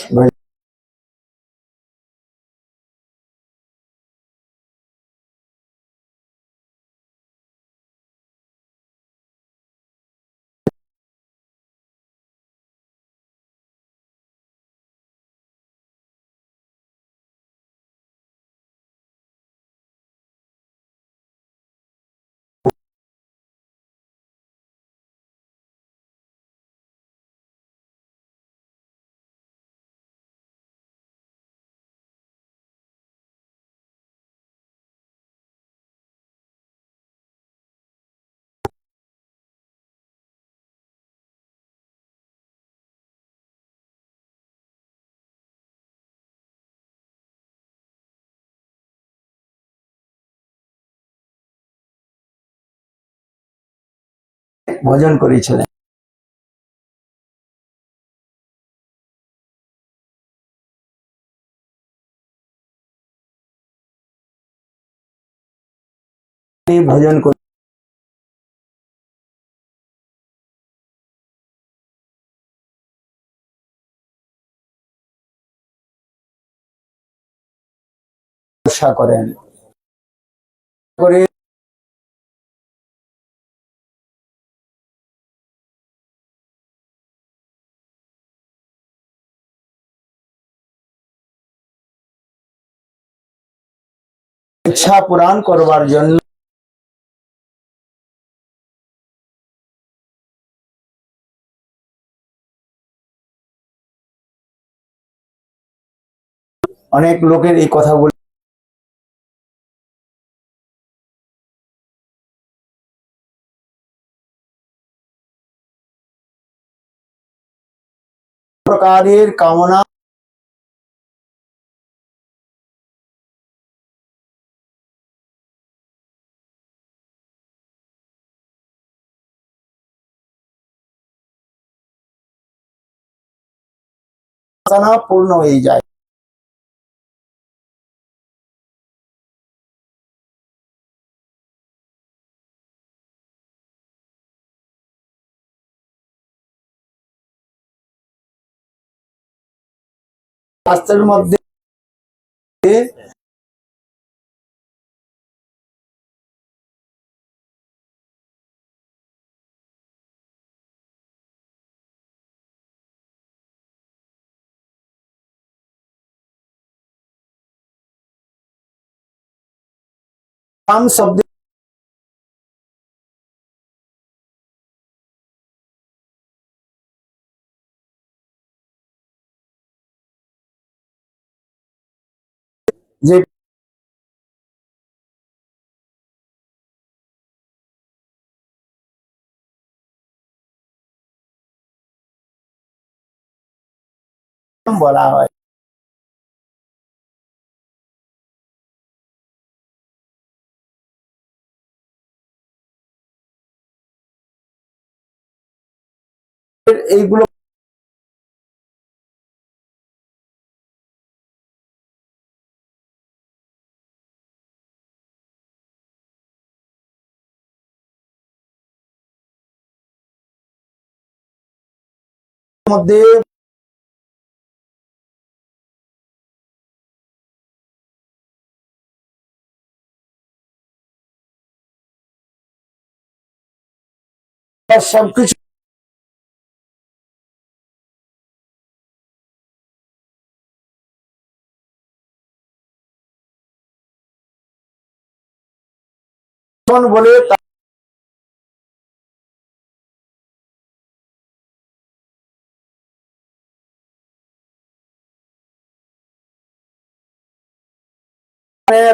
ভজন করেছিলেন। ভজন করেন করে ইচ্ছা পূরণ করবার জন্য অনেক লোকের এই কথাগুলো প্রকারের কামনা পূর্ণ হয়ে যায়। শাস্ত্রের মধ্যে রাম শব্দ जे বলা হয় এইগুলো মধ্যে সবকিছু বলে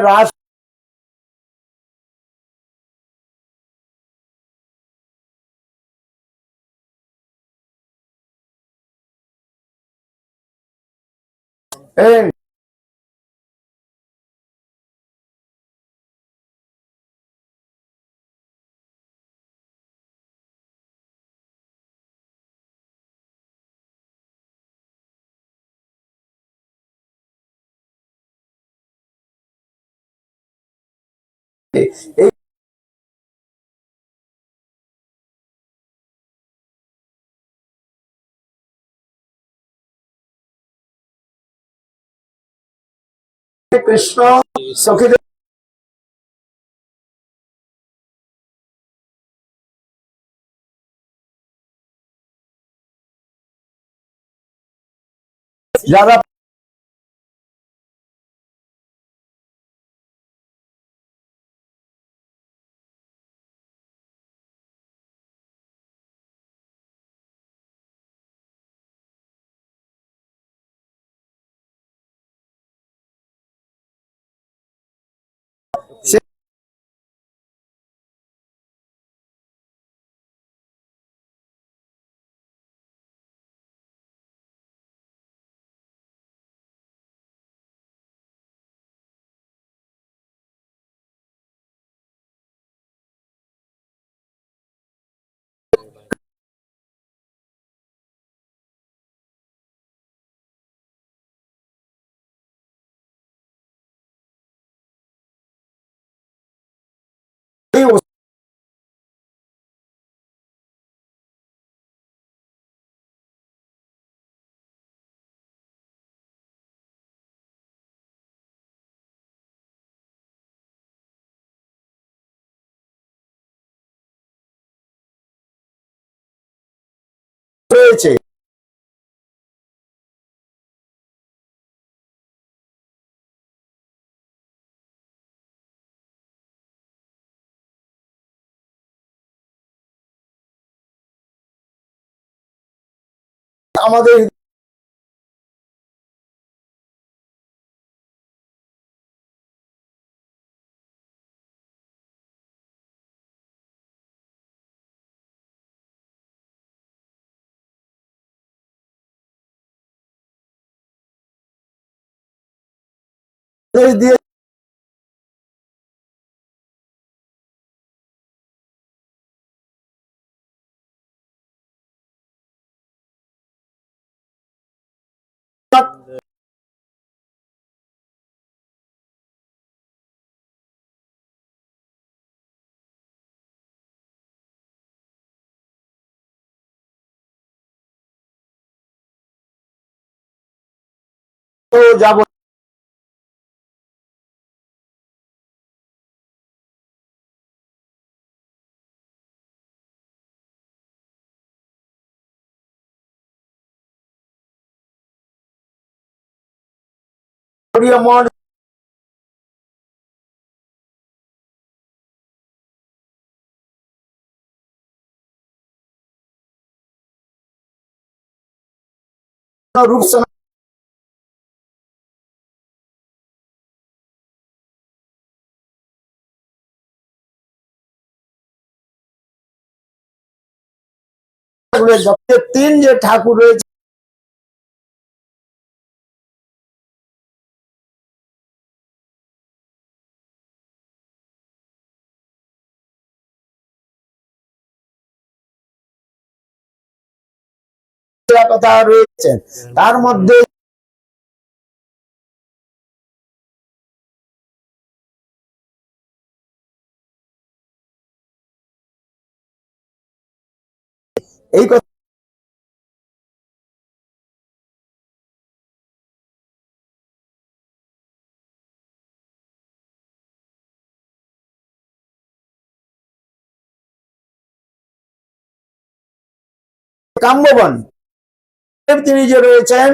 রাস এই কৃষ্ণ সখীদের যারা রয়েছে আমাদের দিয়ে যাব মঠ রূপ ঠাকুরের জগতে তিন যে ঠাকুর রয়েছে কথা রয়েছেন, তার মধ্যে এই কথা কাম্যবন তিনি যে রয়েছেন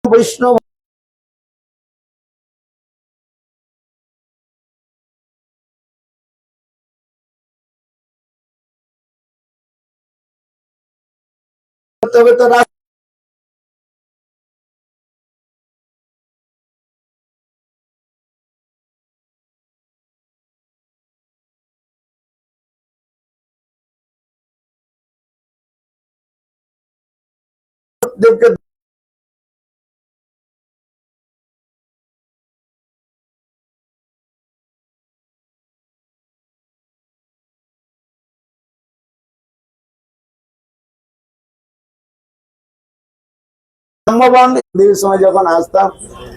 বৈষ্ণব তবে তো রাজদেবকে কাম্যবন সময় যখন আসতাম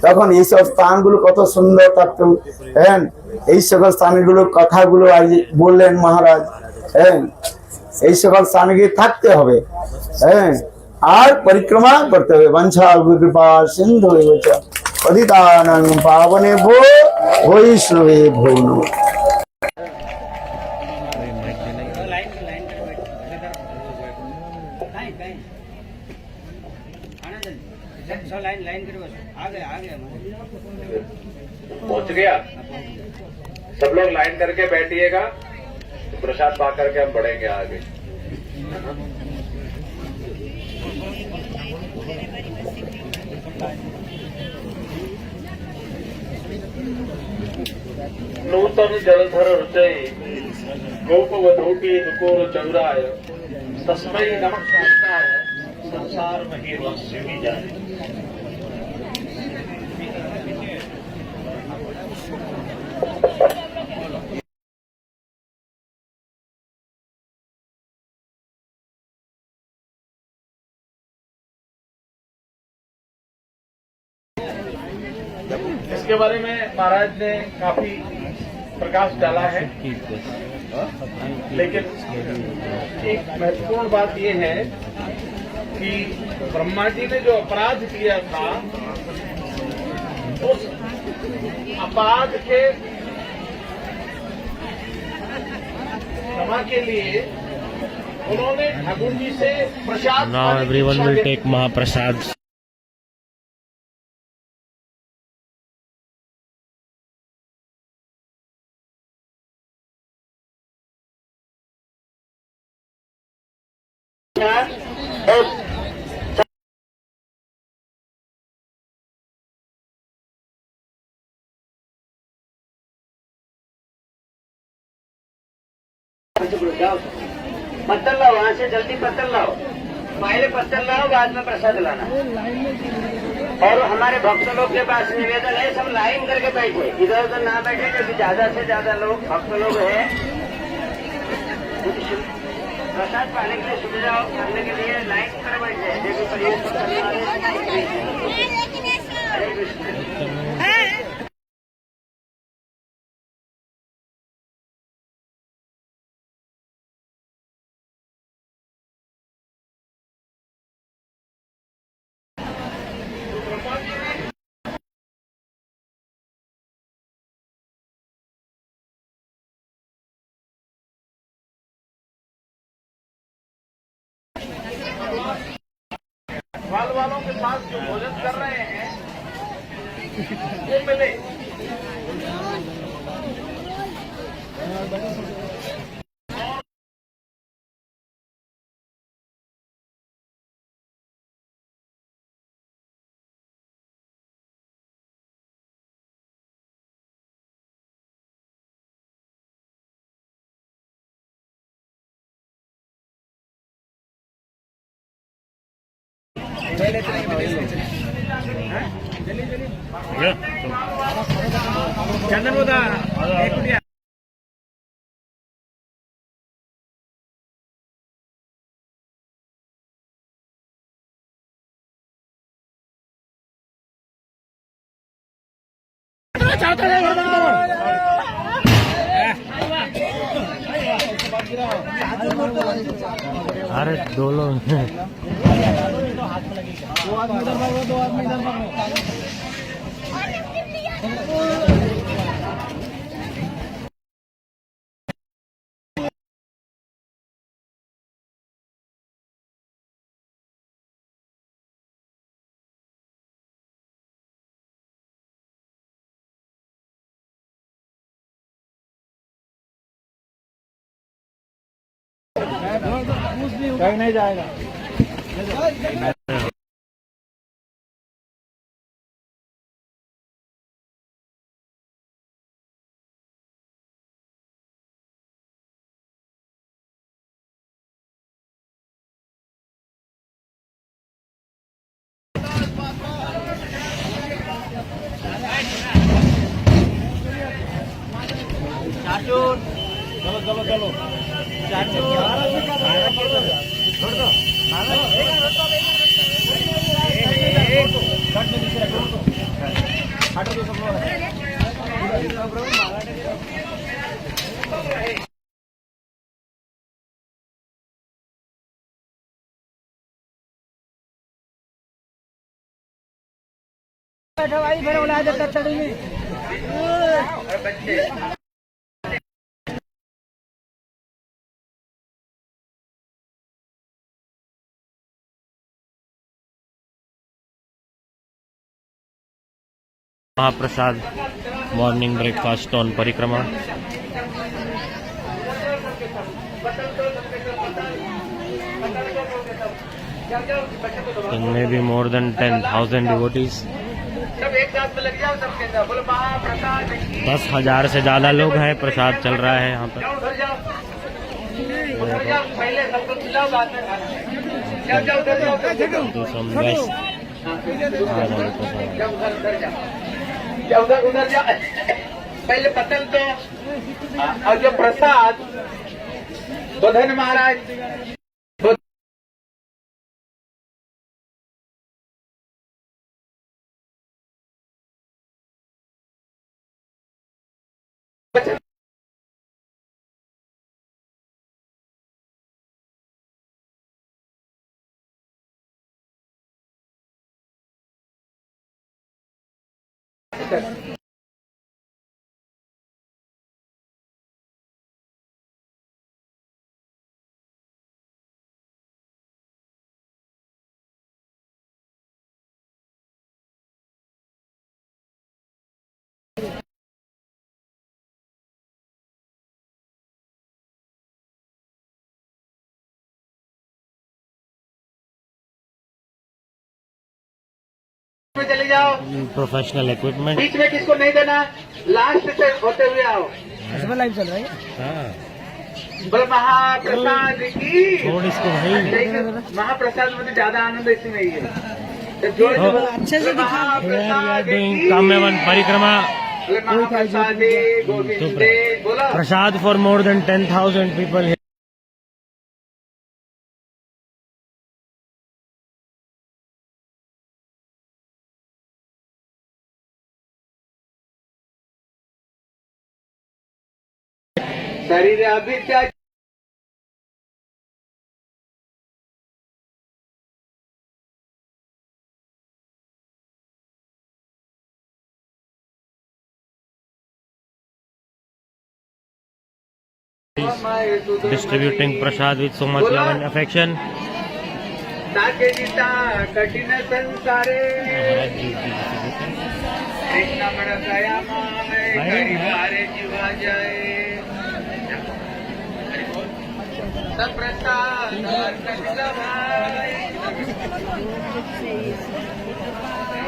তখন এইসব স্থানগুলো কত সুন্দর থাকতো। হ্যাঁ, এই সকল স্থানগুলোর কথাগুলো আজ বললেন মহারাজ। হ্যাঁ, এই সকল স্থানে থাকতে হবে। হ্যাঁ, আর পরিক্রমা করতে হবে। বঞ্ছা কৃপা সিন্ধু পতিতানাং পাবনেভ্যো বৈষ্ণবেভ্যো নমঃ। पहुंच गया। सब लोग लाइन करके बैठिएगा, प्रसाद पा करके हम बढ़ेंगे आगे। नूतन जलधर रुचय गोपवधूटी नुकोर चौराय तस्मै नमः कृष्णाय संसार महिर्वस्य विजय। इसके बारे में महाराज ने काफी प्रकाश डाला है, लेकिन एक महत्वपूर्ण बात यह है कि ब्रह्मा जी ने जो अपराध किया था उस अपराध के क्षमा के लिए उन्होंने ठाकुर जी से प्रसाद Now everyone will take Mahaprasad. जाओ पत्थर लाओ, वहाँ से जल्दी पत्थर लाओ। पहले पत्थर लाओ, बाद में प्रसाद लाना। और हमारे भक्त लोग के पास निवेदन है, सब लाइन करके बैठे, इधर उधर ना बैठे, क्योंकि ज्यादा से ज्यादा लोग भक्त लोग हैं। प्रसाद पाने के लिए सुविधा करने के लिए लाइन कर बैठे। देखो परिवेश हरे कृष्ण। ग्वाल वालों के पास जो भोजन कर रहे हैं वो मिले। चंदन बोदा अरे दो लोग कहीं नहीं जाएगा। चलो चलो चलो बैठो भाई फिर उड़ा दे कचड़ी में। महाप्रसाद मॉर्निंग ब्रेकफास्ट ऑन परिक्रमा। इनमें भी more than 10,000 devotees। सब एक साथ में लग जाओ सबके साथ बोलो महाप्रसाद की। 10,000 से ज्यादा लोग हैं। प्रसाद चल रहा है यहाँ पर। उधर जाओ उधर जाओ, पहले सबको खिलाओ बाद में खाना। जाओ जाओ उधर जाओ Do some best। जाओ उधर जाओ, जाओ उधर जाओ। पहले पतल दो और जो प्रसाद बुधन महाराज में चले जाओ। Professional equipment. बीच में किसको नहीं देना, लास्ट से होते हुए आओ। लाइव चल रहा है। हाँ बोलो महाप्रसाद की। छोड़ इसको भाई। महाप्रसाद में ज्यादा आनंद इसमें ही है। तो जोड़ के बोलो, अच्छे से दिखा। महाप्रसाद की। काम्यवन परिक्रमा। बोलो महाप्रसाद गोविंदे बोलो। प्रसाद for more than 10,000 people here। शरीर अभी क्या Distributing prasad with so much love and affection। नाके जीता कठिन संसारे महाराज जी की कृष्ण मन दया माय करी सारे जीवा जाए सब प्रसाद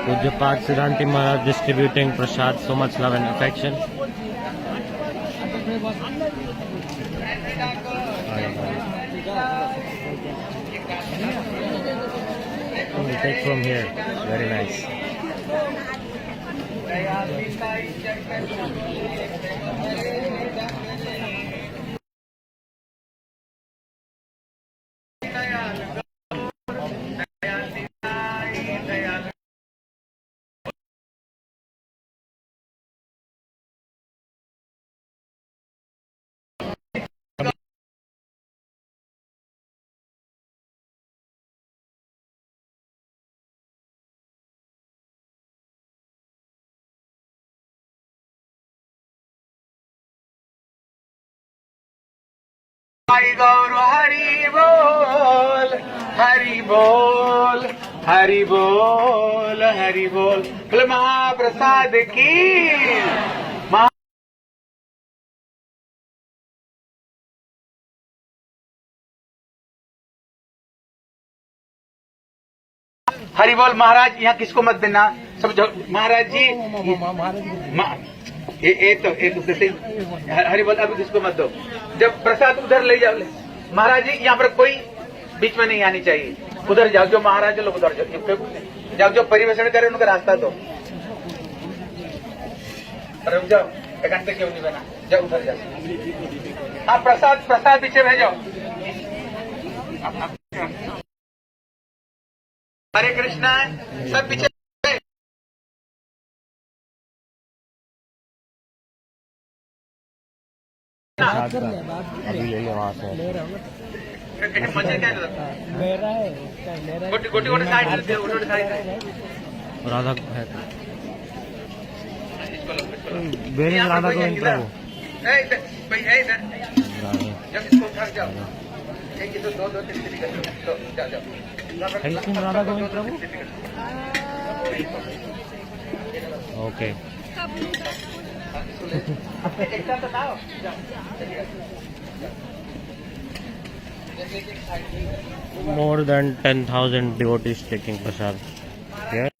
Pujyapat Siddhanti Maharaj distributing prasad, so much love and affection. We take from here. Very nice. Hari गौर हरि बोल हरि बोल हरि बोल हरि बोल बोले महाप्रसाद की हरि बोल। महाराज यहाँ किसको मत देना, सब महाराज जी ये तो हरि बोल अभी किसको मत दो। जब प्रसाद उधर ले जाओ महाराज जी, यहाँ पर कोई बीच में नहीं आनी चाहिए। उधर जाओ, जो महाराज लोग उधर जाओ, जो परिवेशन करे उनका रास्ता दो। रुक जाओ, एक घंटे क्यों नहीं बना, जाओ उधर जाओ। हाँ प्रसाद पीछे भेजो। हरे कृष्णा सब पीछे। अभी ले ले वहाँ से। गोटी साइड राधा है राधा गोविंद प्रभु। राधा गोविंद प्रभु। Okay more than 10,000 devotees taking prasad here.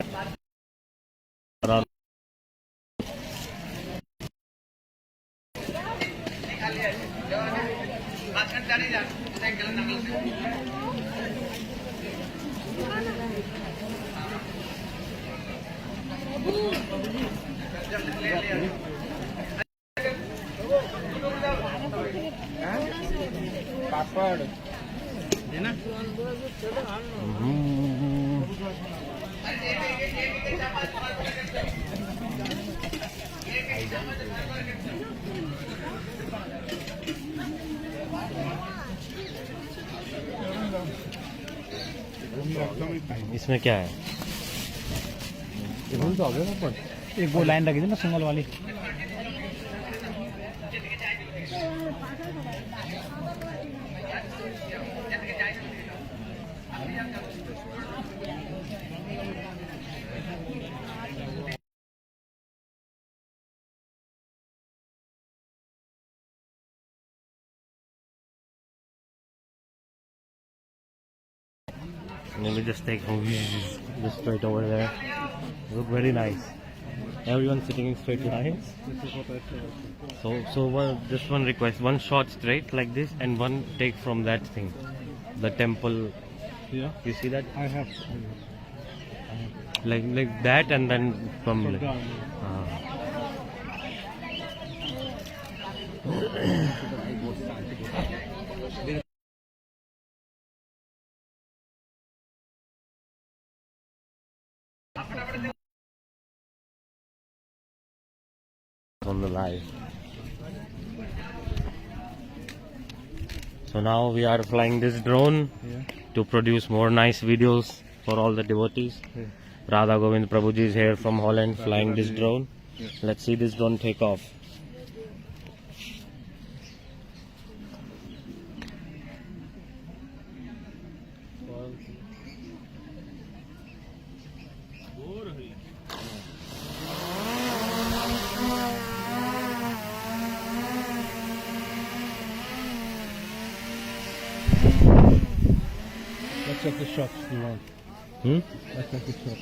इसमें क्या है? तो आ गया ना, पर एक वो लाइन लगी थी ना सिंगल वाली। Let me just take just straight over there. Look very nice. Everyone sitting in straight lines. So just one request: one shot straight like this, and one take from that thing, the temple. Yeah, You see that? I have. Like that, and then from. From down. On the live. So now we are flying this drone to produce more nice videos for all the devotees. Radha Govind Prabhuji is here from Holland flying this drone. Let's see this drone take off. just the shots you want. Hmm? That's just the shots.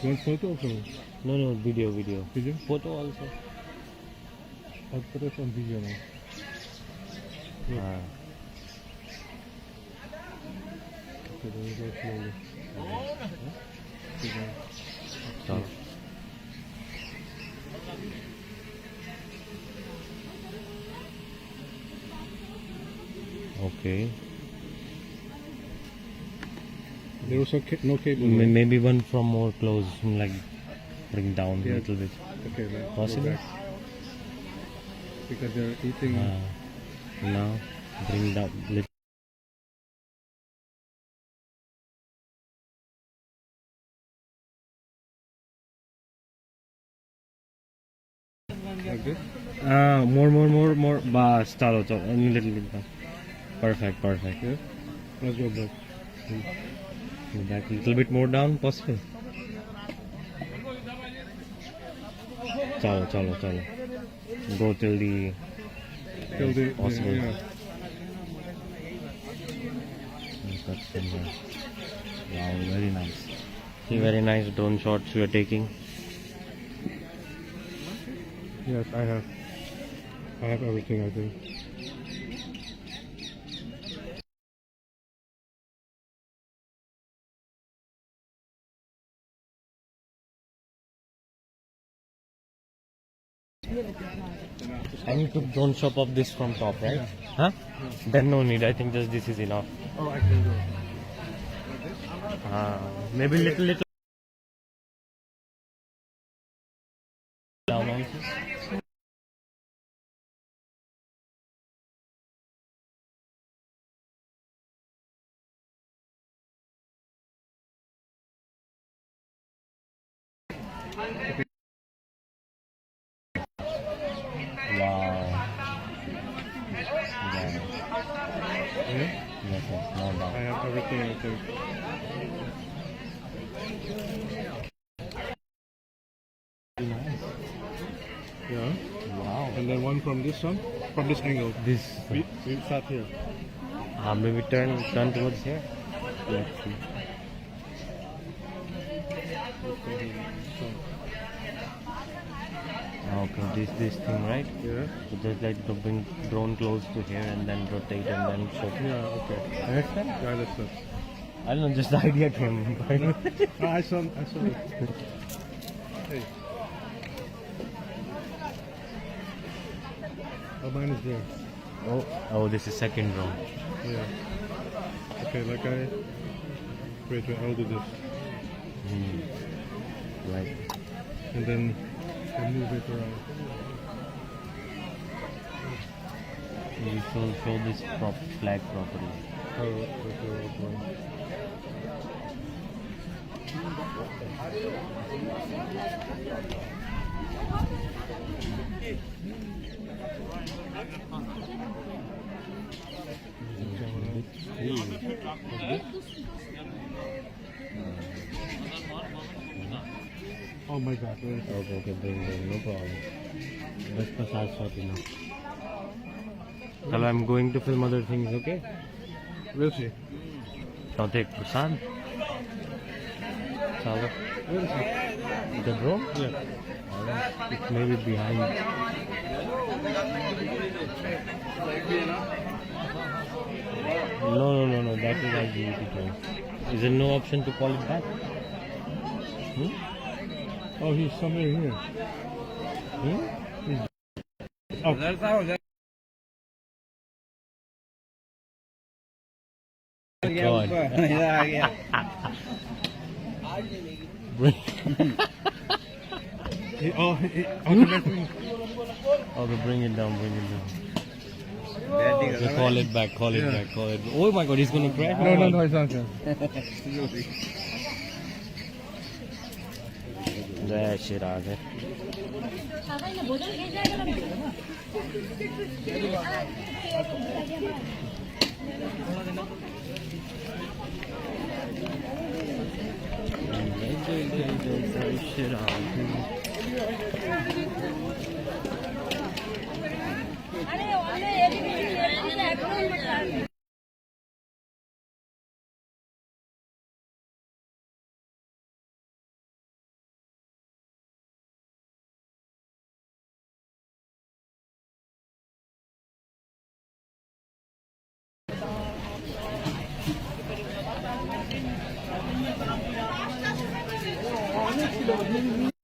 You want photo or film? No, video. Video? Photo also. I'll put it on video now. Ah. Okay, then we go slowly. Stop. Okay. There was no cable. Maybe one from more close, like bring down a Yeah. little bit. Okay, then. Possible? Go back. Because they're eating. Now bring down little. Like this? More. Bas, chalo. A little bit down. Perfect. Yeah? Let's go back. Back a little bit more down, possible. Chalo. Go till the Till the, possible. yeah. That's similar. Wow, very nice. See, very nice drone shots you are taking. Yes, I have everything, I think. And you took drone shot of this from top, right? Huh? Then no need. I think just this is enough. Oh, I can do it. Maybe little down also. Wow. Yeah? Yes, no I doubt. have everything, I think. Yeah. Wow. And then one from this angle. This. We start here. Maybe turn towards here. Let's see. Okay, this thing, right? Yeah. So just like to bring drone close to here and then rotate and then show. Yeah, okay. Understand? Yeah, that's it. I don't know, just the idea came. Oh, I saw it. Hey. Oh, mine is there. Oh, this is second drone. Yeah. Okay, wait, I'll do this. Right. And then I move it around. You show this flag properly. Okay. Oh my God. Okay, bring, no problem. Just for shot enough. Hello, I'm going to film other things, okay? We'll see. Now take Prasad. Chalo. Where is it? The drone? Yeah. It's maybe behind. No. That is IGT drone. Is there no option to call it back? Oh, he's somewhere here. Oh, God. Okay, bring it down. Just call it back. Oh my God, he's gonna crash. No, it's not. Jai Shri Radhe. Jai Shri Radhe. है